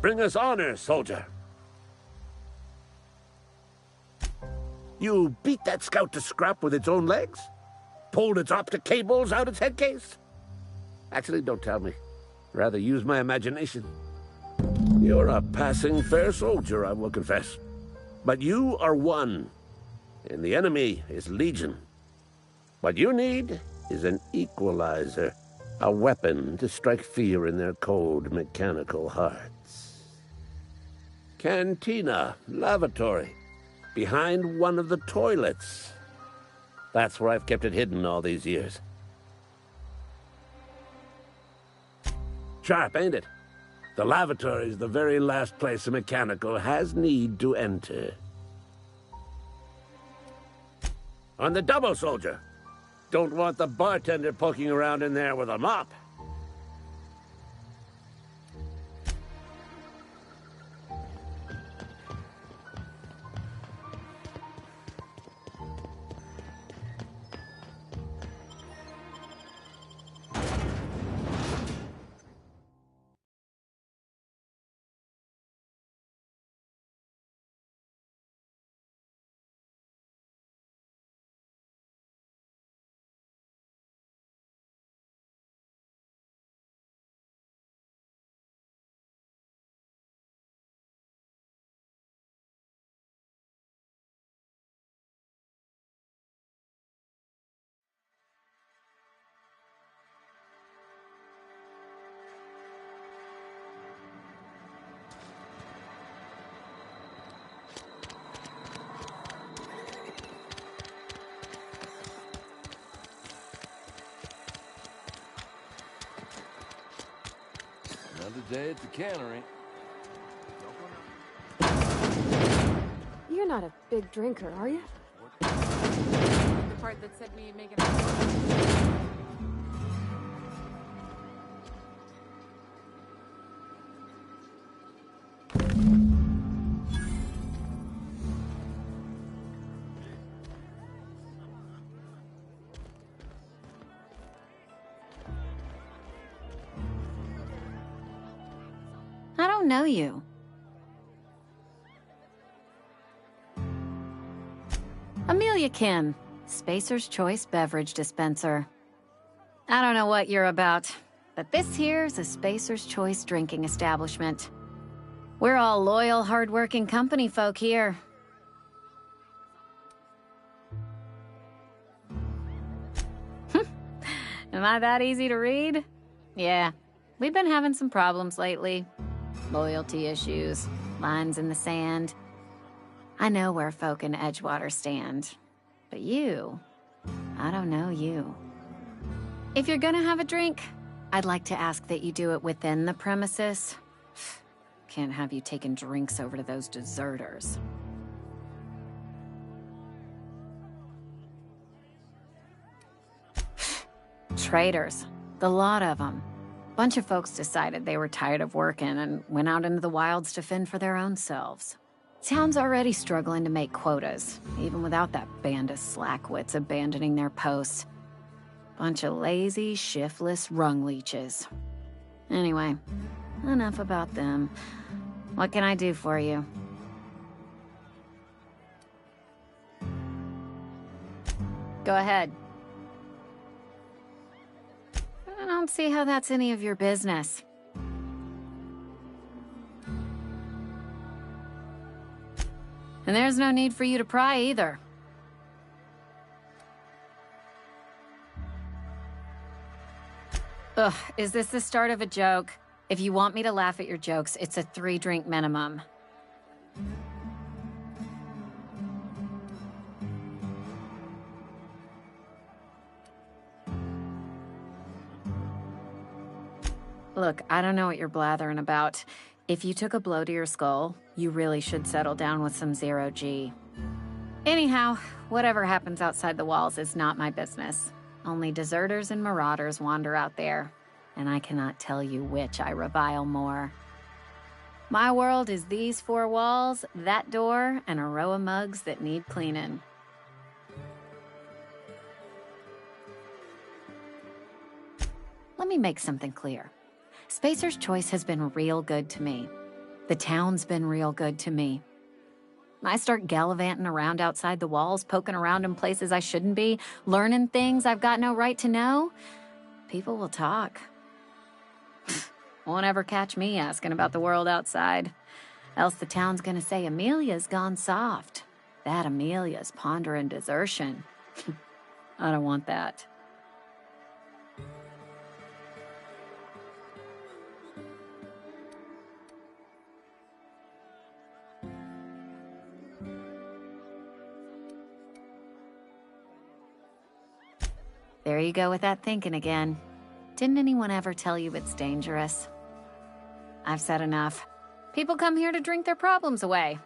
Bring us honor, soldier. You beat that scout to scrap with its own legs? Pulled its optic cables out its head case? Actually, don't tell me. Rather use my imagination. You're a passing fair soldier, I will confess. But you are one, and the enemy is legion. What you need is an equalizer, a weapon to strike fear in their cold, mechanical hearts. Cantina, lavatory, behind one of the toilets. That's where I've kept it hidden all these years. Sharp, ain't it? The lavatory is the very last place a mechanical has need to enter. On the double, soldier. Don't want the bartender poking around in there with a mop. the day at the cannery. You're not a big drinker, are you? The part that said we make it. I don't know you. Amelia Kim, Spacer's Choice Beverage Dispenser. I don't know what you're about, but this here's a Spacer's Choice drinking establishment. We're all loyal, hard-working company folk here. Am I that easy to read? Yeah, we've been having some problems lately. Loyalty issues, lines in the sand. I know where folk in Edgewater stand. But you, I don't know you. If you're gonna have a drink, I'd like to ask that you do it within the premises. Can't have you taking drinks over to those deserters. Traitors, the lot of them. Bunch of folks decided they were tired of working and went out into the wilds to fend for their own selves. Town's already struggling to make quotas, even without that band of slackwits abandoning their posts. Bunch of lazy, shiftless rung leeches. Anyway, enough about them. What can I do for you? Go ahead. I don't see how that's any of your business. And there's no need for you to pry either. Ugh, is this the start of a joke? If you want me to laugh at your jokes, it's a 3-drink minimum. Look, I don't know what you're blathering about. If you took a blow to your skull, you really should settle down with some zero-G. Anyhow, whatever happens outside the walls is not my business. Only deserters and marauders wander out there, and I cannot tell you which I revile more. My world is these 4 walls, that door, and a row of mugs that need cleaning. Let me make something clear. Spacer's Choice has been real good to me. The town's been real good to me. I start gallivanting around outside the walls, poking around in places I shouldn't be, learning things I've got no right to know. People will talk. Won't ever catch me asking about the world outside. Else the town's gonna say Amelia's gone soft. That Amelia's pondering desertion. I don't want that. There you go with that thinking again. Didn't anyone ever tell you it's dangerous? I've said enough. People come here to drink their problems away.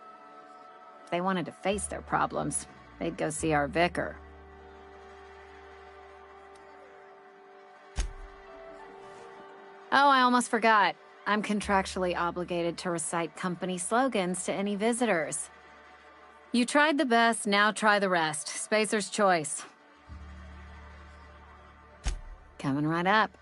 If they wanted to face their problems, they'd go see our vicar. Oh, I almost forgot. I'm contractually obligated to recite company slogans to any visitors. You tried the best, now try the rest. Spacer's Choice. Coming right up.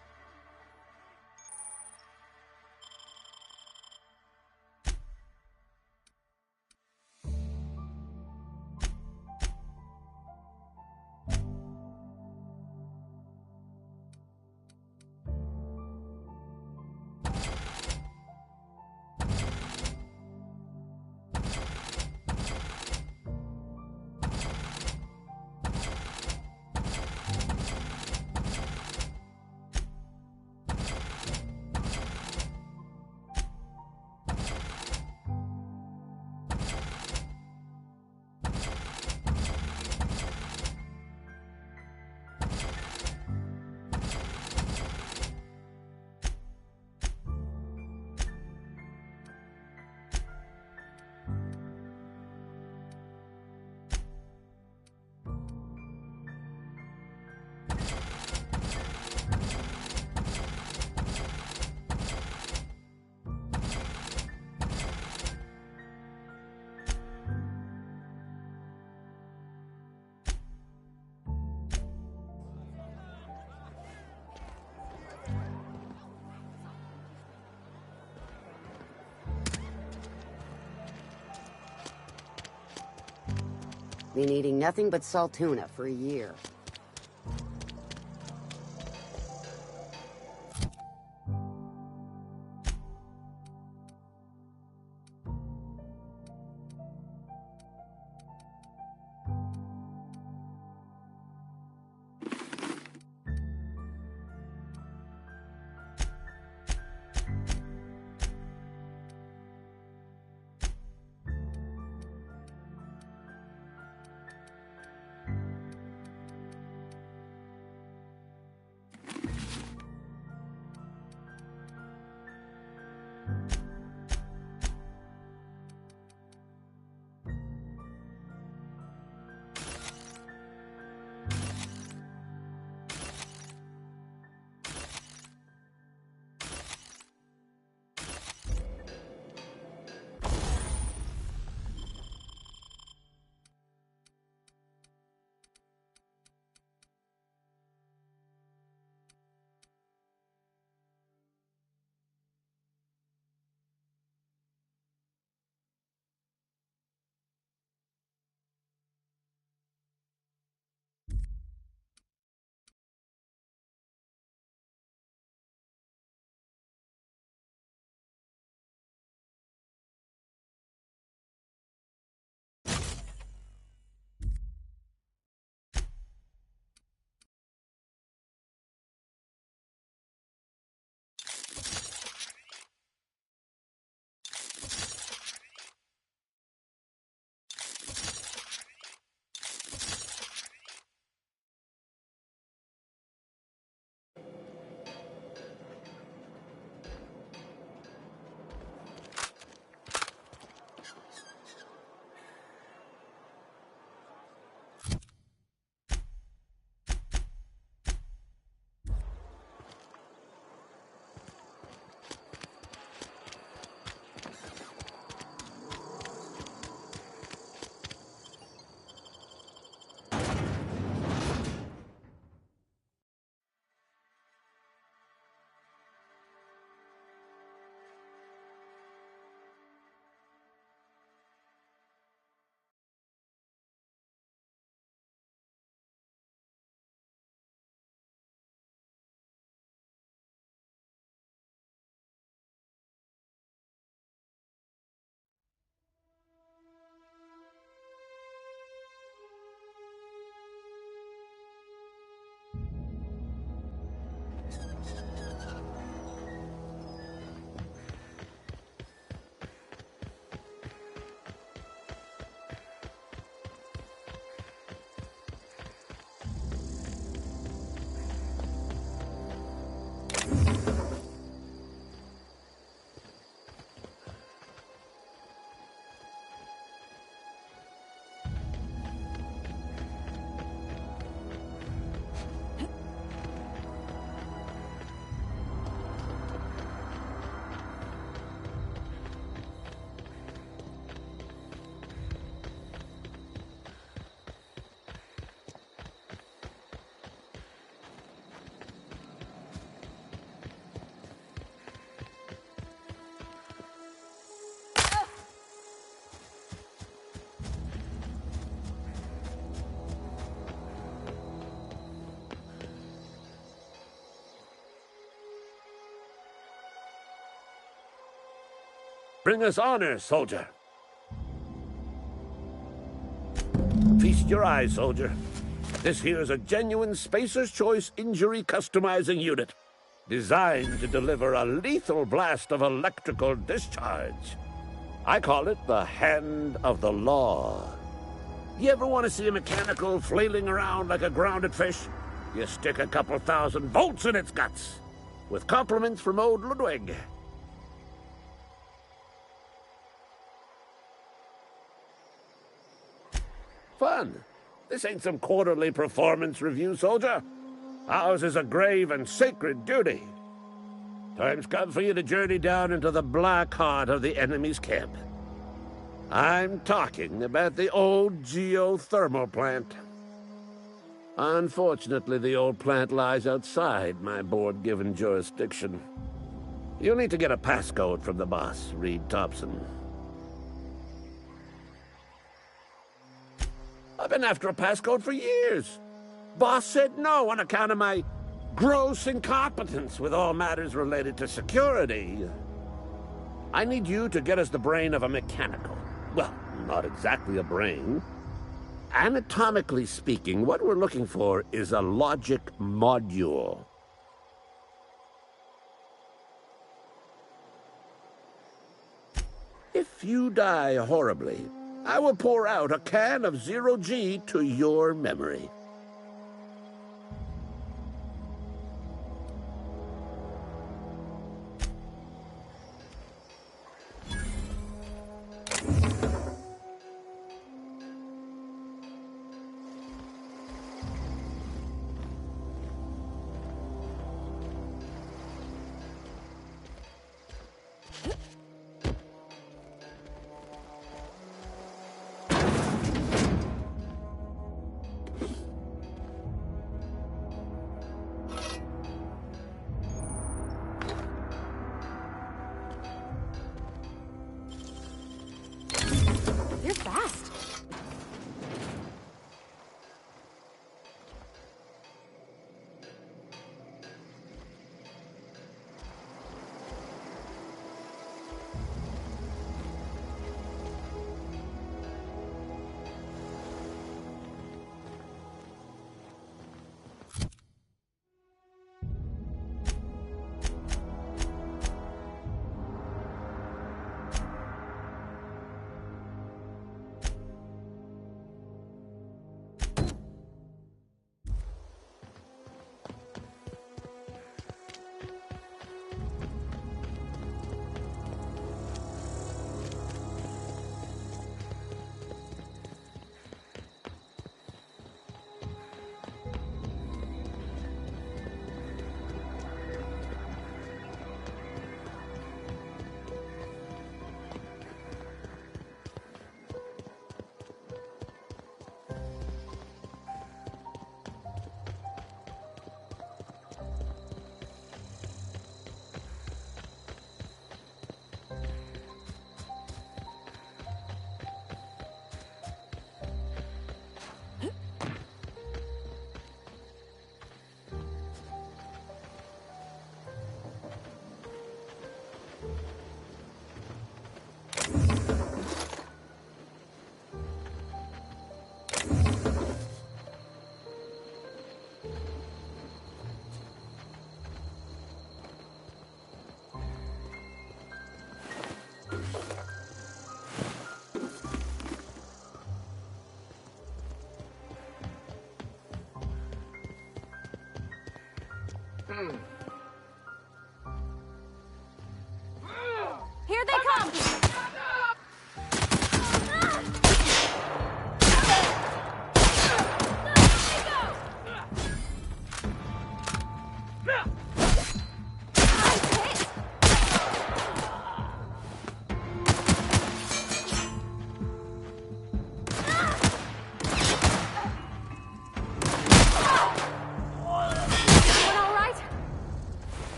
Been eating nothing but salt tuna for a year. Bring us honor, soldier. Feast your eyes, soldier. This here is a genuine Spacer's Choice injury customizing unit, designed to deliver a lethal blast of electrical discharge. I call it the Hand of the Law. You ever want to see a mechanical flailing around like a grounded fish? You stick a couple thousand volts in its guts. With compliments from old Ludwig. Fun. This ain't some quarterly performance review, soldier. Ours is a grave and sacred duty. Time's come for you to journey down into the black heart of the enemy's camp. I'm talking about the old geothermal plant. Unfortunately, the old plant lies outside my board-given jurisdiction. You'll need to get a passcode from the boss, Reed Thompson. I've been after a passcode for years. Boss said no on account of my gross incompetence with all matters related to security. I need you to get us the brain of a mechanical. Well, not exactly a brain. Anatomically speaking, what we're looking for is a logic module. If you die horribly, I will pour out a can of zero-G to your memory. You're fast. Here they come!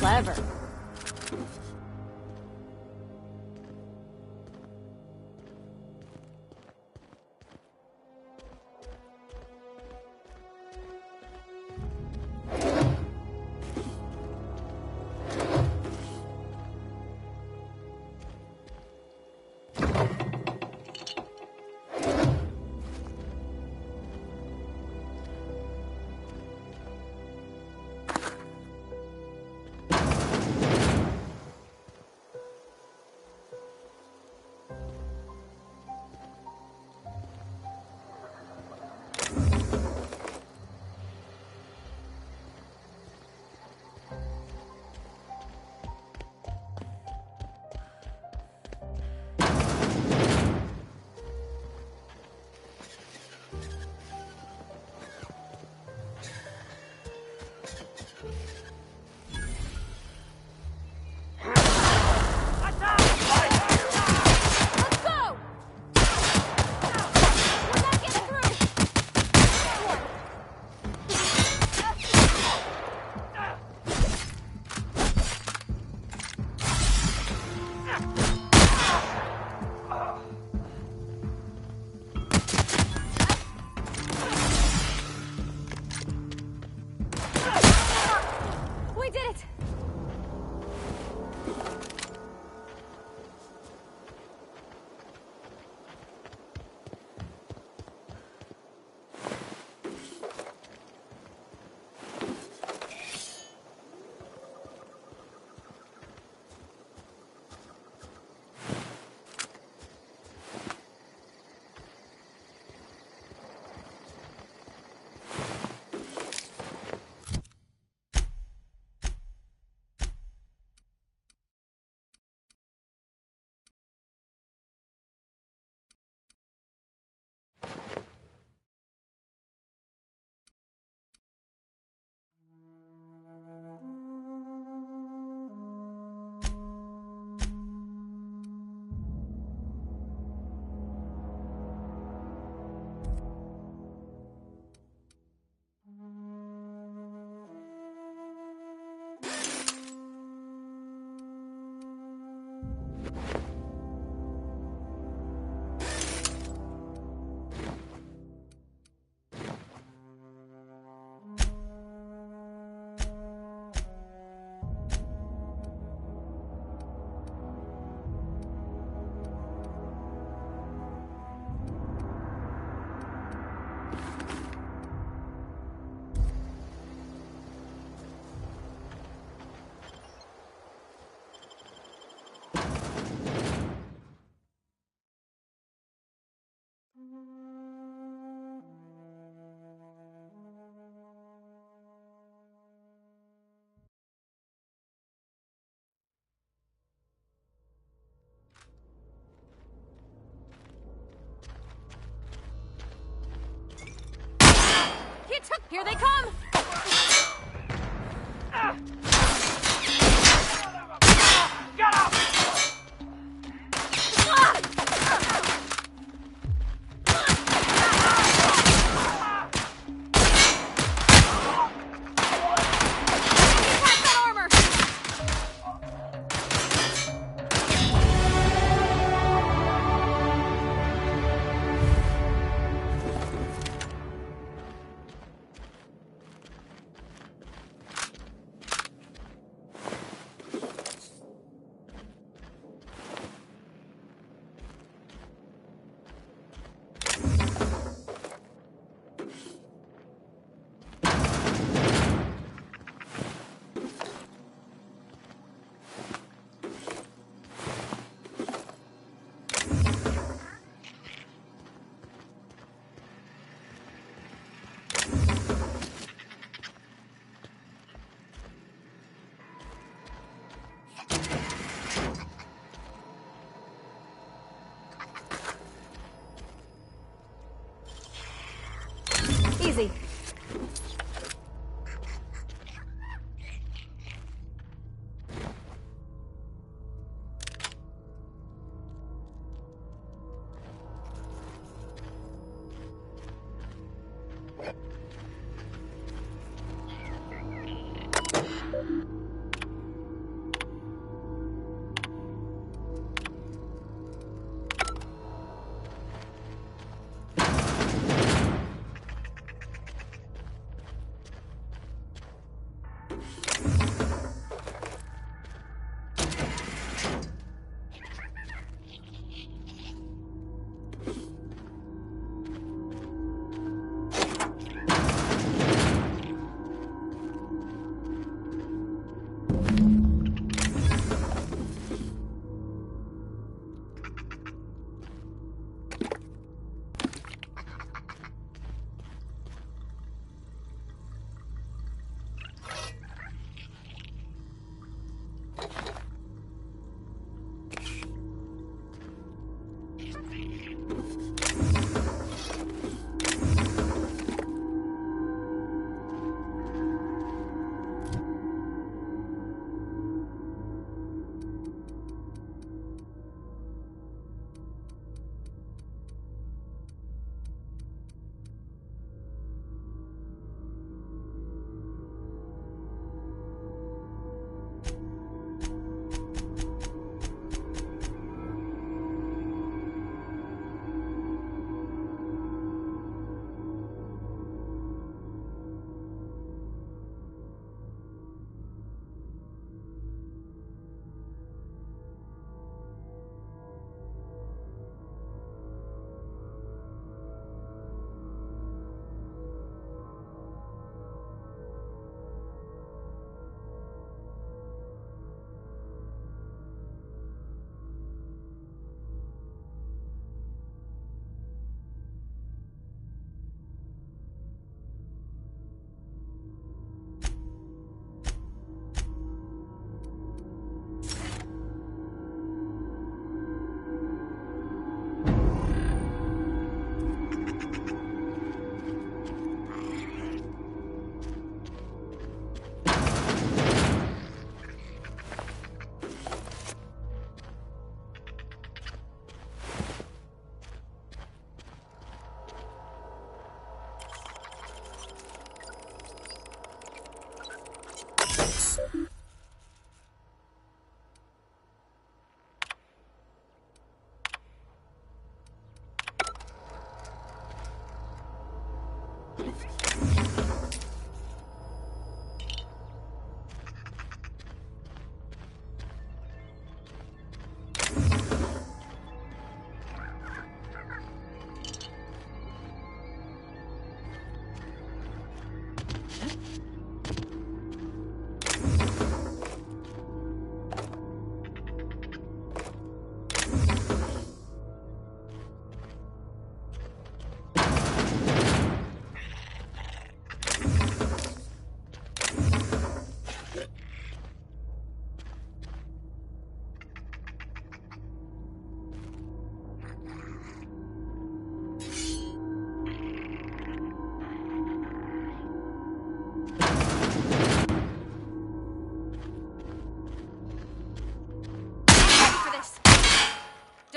Clever. Here they come! Get up! Easy.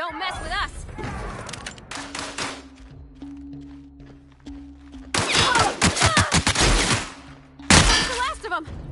Don't mess with us! That's the last of them!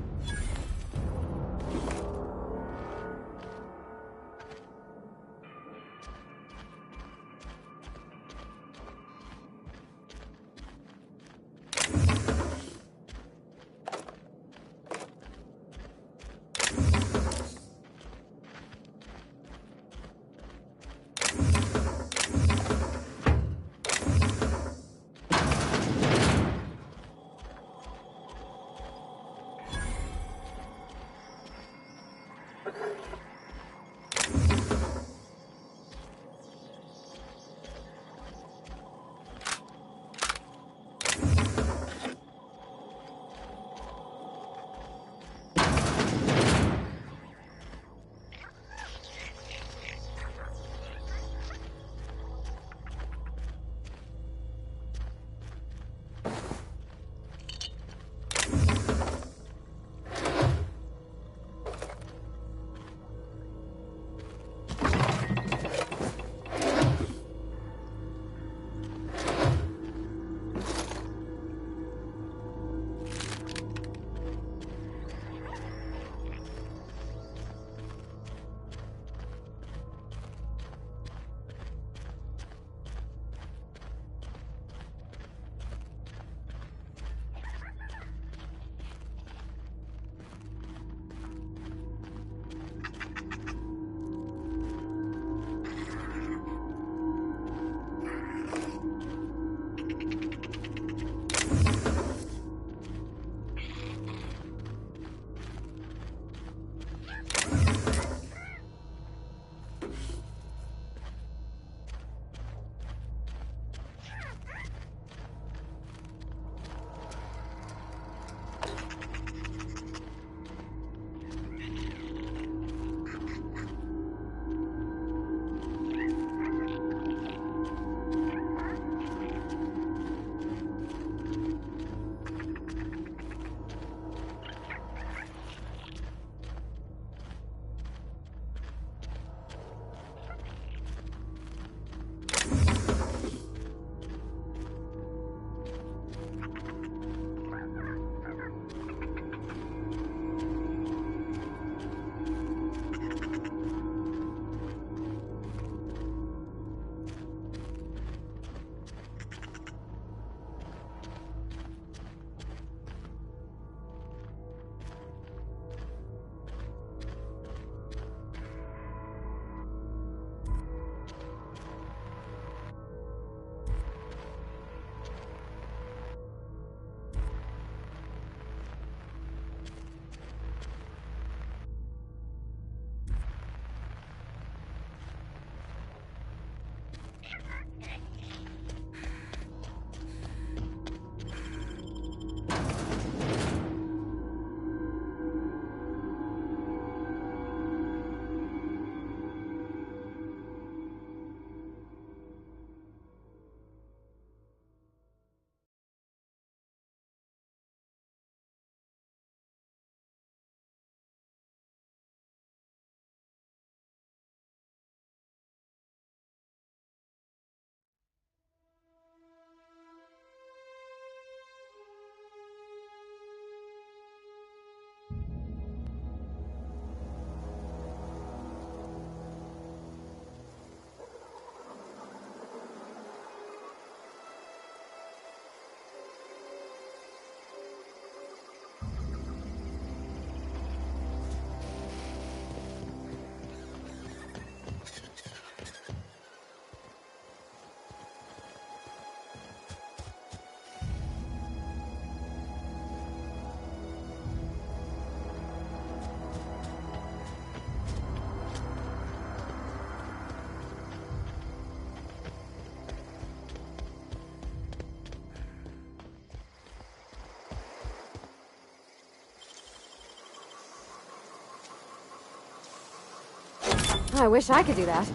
I wish I could do that.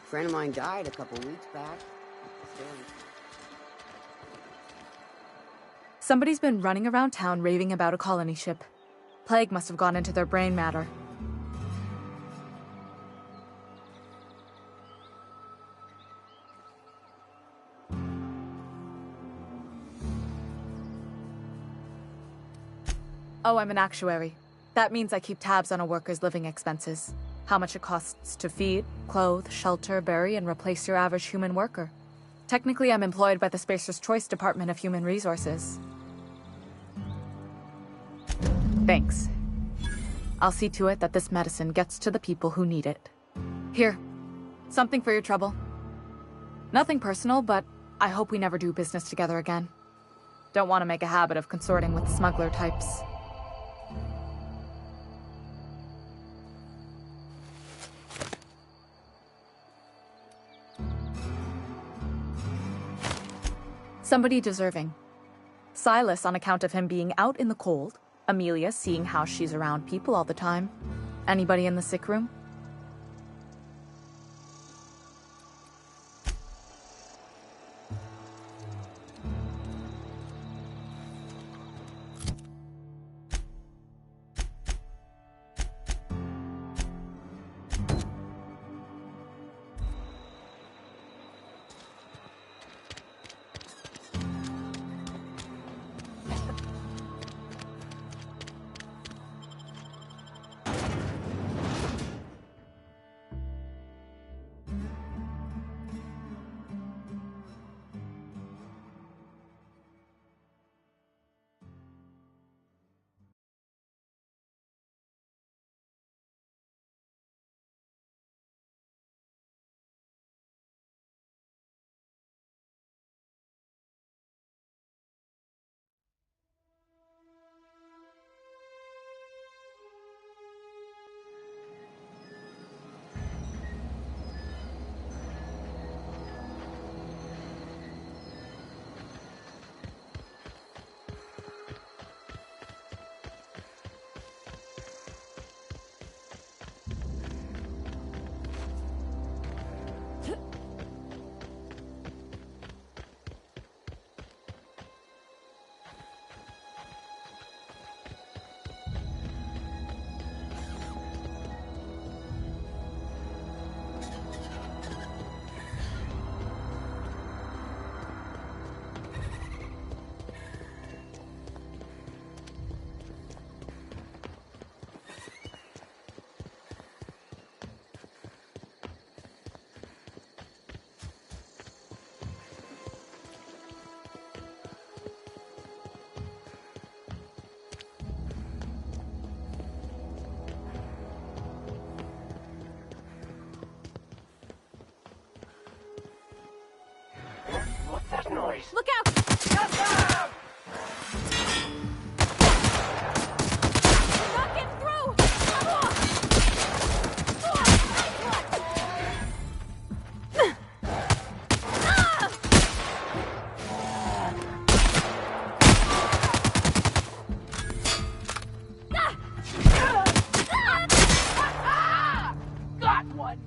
friend of mine died a couple weeks back. Somebody's been running around town raving about a colony ship. Plague must have gone into their brain matter. Oh, I'm an actuary. That means I keep tabs on a worker's living expenses. How much it costs to feed, clothe, shelter, bury, and replace your average human worker. Technically, I'm employed by the Spacer's Choice Department of Human Resources. Thanks. I'll see to it that this medicine gets to the people who need it. Here, something for your trouble. Nothing personal, but I hope we never do business together again. Don't want to make a habit of consorting with smuggler types. Somebody deserving. Silas on account of him being out in the cold, Amelia seeing how she's around people all the time. Anybody in the sick room? Look out! Not getting through! Come on! Got one!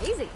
Easy.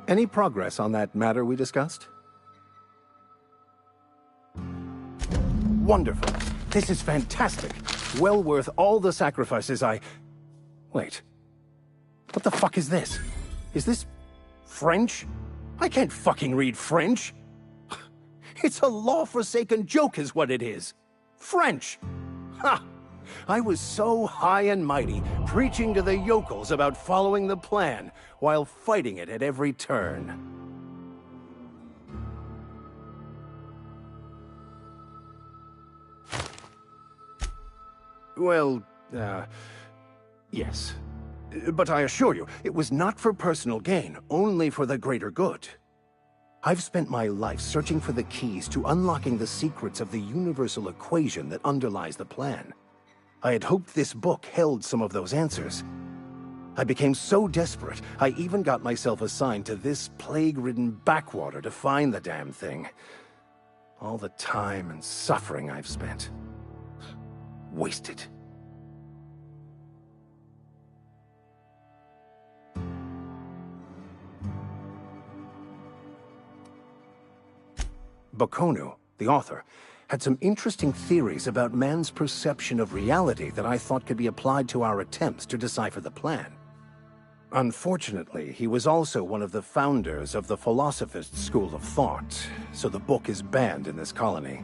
Any progress on that matter we discussed? Wonderful. This is fantastic. Well worth all the sacrifices I... Wait. What the fuck is this? Is this... French? I can't fucking read French. It's a law-forsaken joke is what it is. French! Ha! I was so high and mighty, preaching to the yokels about following the plan, while fighting it at every turn. Well, yes. But I assure you, it was not for personal gain, only for the greater good. I've spent my life searching for the keys to unlocking the secrets of the universal equation that underlies the plan. I had hoped this book held some of those answers. I became so desperate, I even got myself assigned to this plague-ridden backwater to find the damn thing. All the time and suffering I've spent. Wasted. Baconu, the author, had some interesting theories about man's perception of reality that I thought could be applied to our attempts to decipher the plan. Unfortunately, he was also one of the founders of the Philosophist school of thought, so the book is banned in this colony.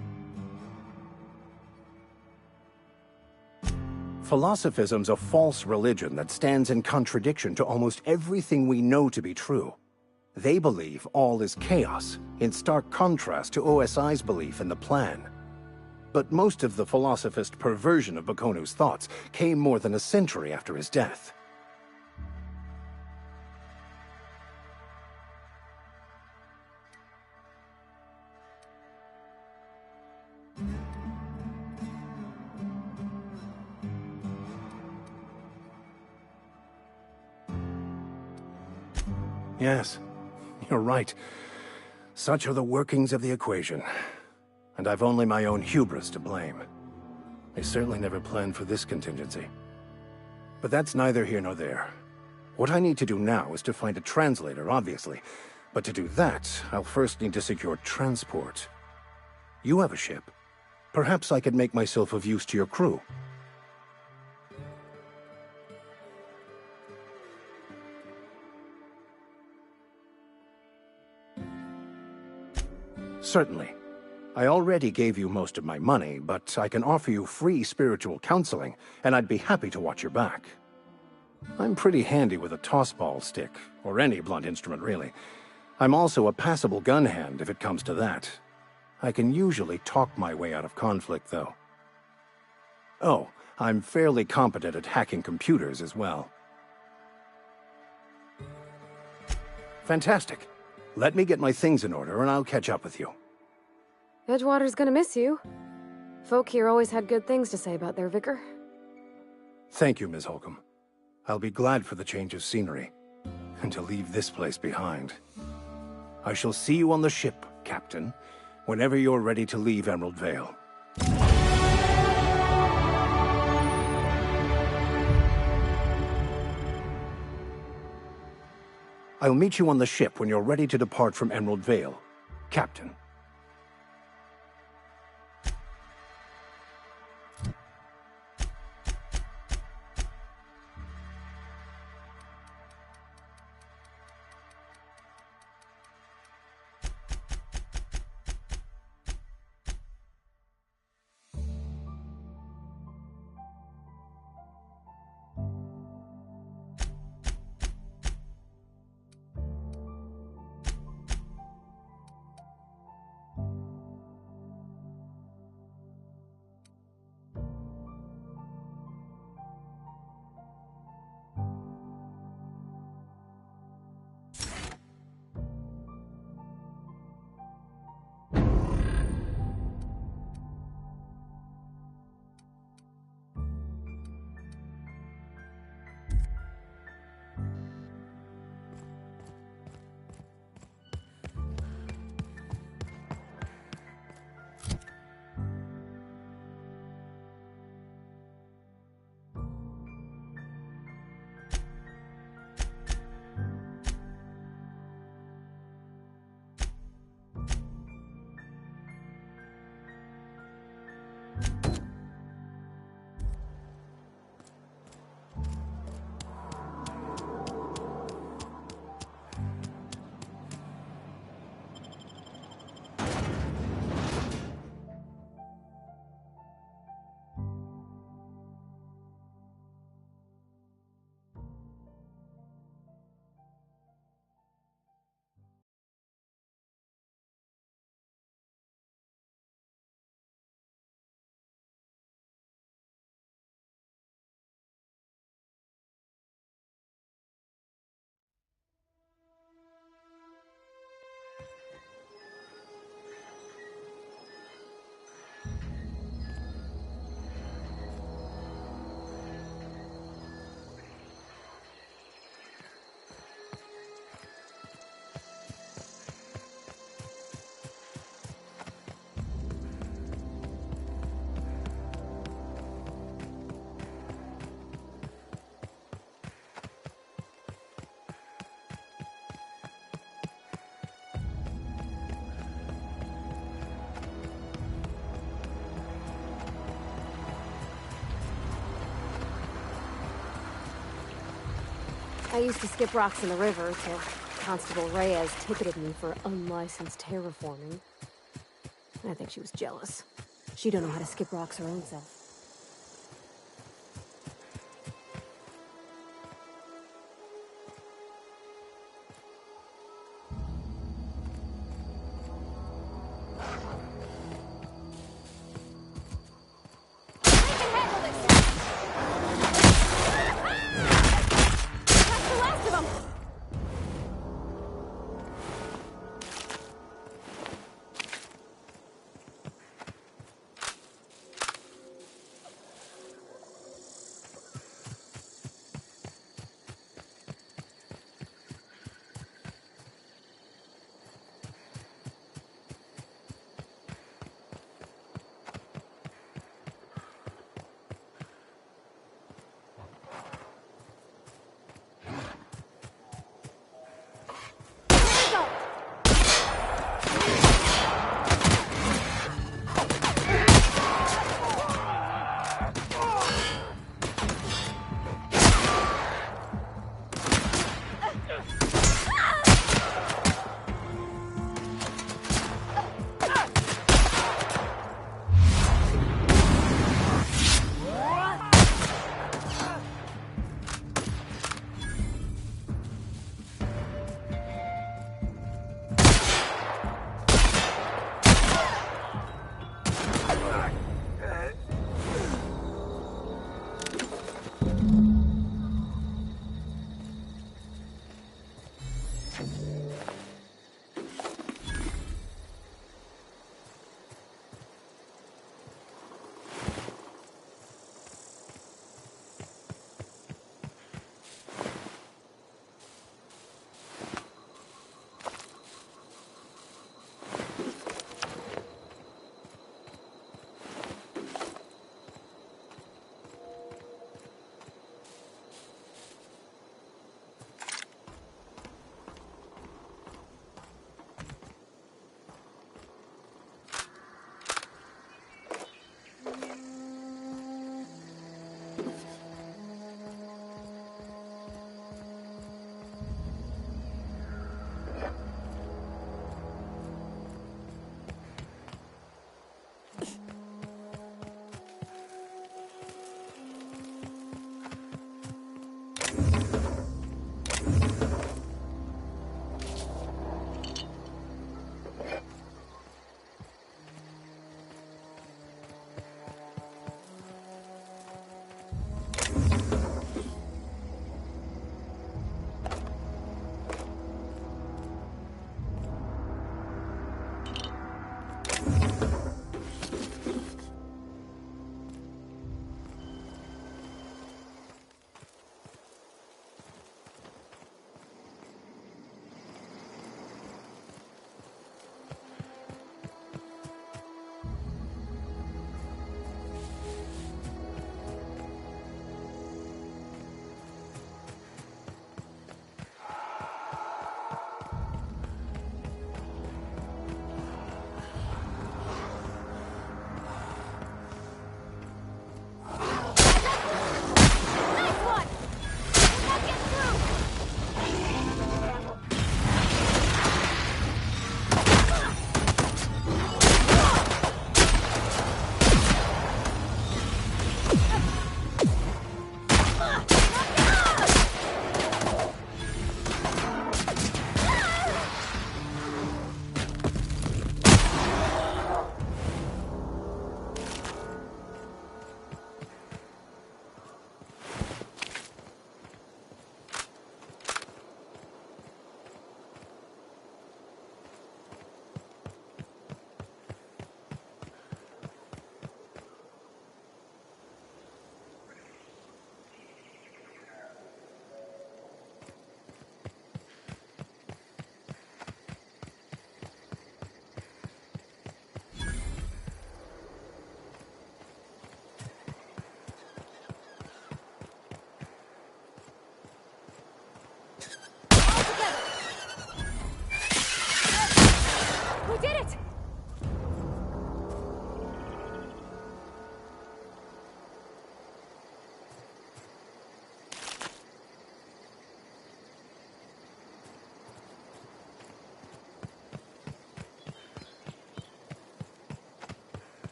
Philosophism's a false religion that stands in contradiction to almost everything we know to be true. They believe all is chaos, in stark contrast to OSI's belief in the plan. But most of the philosophist perversion of Baconu's thoughts came more than a century after his death. Yes, you're right. Such are the workings of the equation. And I've only my own hubris to blame. I certainly never planned for this contingency. But that's neither here nor there. What I need to do now is to find a translator, obviously. But to do that, I'll first need to secure transport. You have a ship. Perhaps I could make myself of use to your crew. Certainly. I already gave you most of my money, but I can offer you free spiritual counseling, and I'd be happy to watch your back. I'm pretty handy with a tossball stick, or any blunt instrument really. I'm also a passable gun hand if it comes to that. I can usually talk my way out of conflict, though. Oh, I'm fairly competent at hacking computers as well. Fantastic. Let me get my things in order, and I'll catch up with you. Edgewater's gonna miss you. Folk here always had good things to say about their vicar. Thank you, Ms. Holcomb. I'll be glad for the change of scenery, and to leave this place behind. I shall see you on the ship, Captain, whenever you're ready to leave Emerald Vale. I'll meet you on the ship when you're ready to depart from Emerald Vale, Captain. I used to skip rocks in the river till Constable Reyes ticketed me for unlicensed terraforming. I think she was jealous. She don't know how to skip rocks her own self.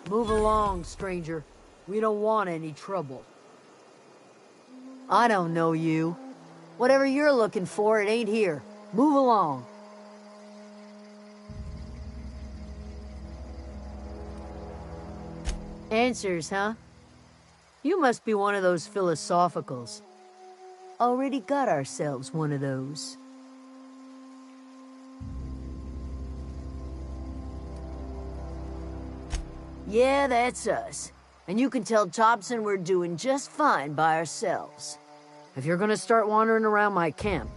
Move along, stranger. We don't want any trouble. I don't know you. Whatever you're looking for, it ain't here. Move along. Answers, huh? You must be one of those philosophicals. Already got ourselves one of those. Yeah, that's us. And you can tell Thompson we're doing just fine by ourselves. If you're gonna start wandering around my camp,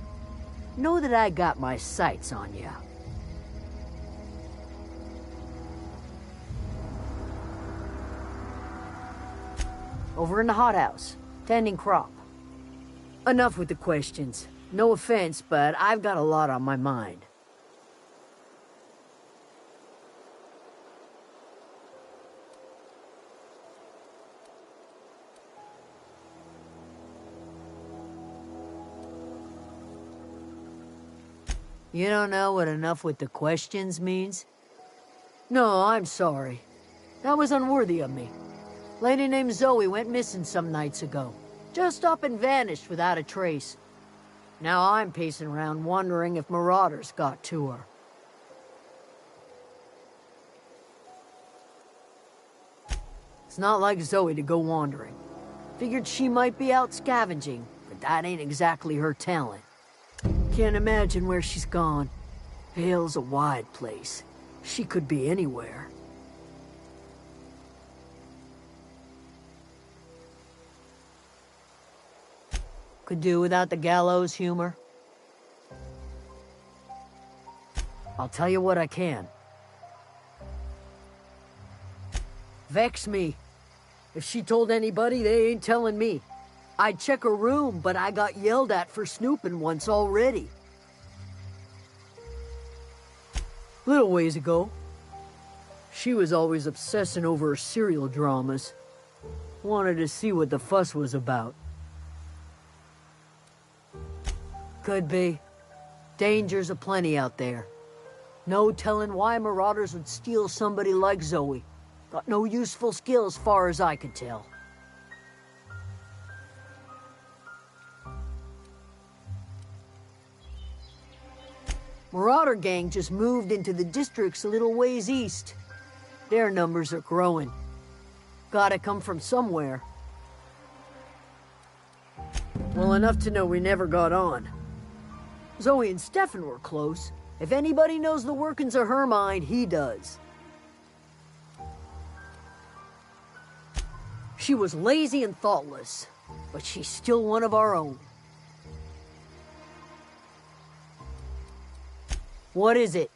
know that I got my sights on you. Over in the hothouse, tending crop. Enough with the questions. No offense, but I've got a lot on my mind. You don't know what enough with the questions means? No, I'm sorry. That was unworthy of me. Lady named Zoe went missing some nights ago. Just up and vanished without a trace. Now I'm pacing around wondering if marauders got to her. It's not like Zoe to go wandering. Figured she might be out scavenging, but that ain't exactly her talent. Can't imagine where she's gone. Vale's a wide place. She could be anywhere. Could do without the gallows humor. I'll tell you what I can. Vex me. If she told anybody, they ain't telling me. I'd check her room, but I got yelled at for snooping once already. Little ways ago, she was always obsessing over her serial dramas. Wanted to see what the fuss was about. Could be. Dangers aplenty out there. No telling why marauders would steal somebody like Zoe. Got no useful skill as far as I could tell. Marauder gang just moved into the districts a little ways east. Their numbers are growing. Gotta come from somewhere. Well, enough to know we never got on. Zoe and Stefan were close. If anybody knows the workings of her mind, he does. She was lazy and thoughtless, but she's still one of our own. What is it?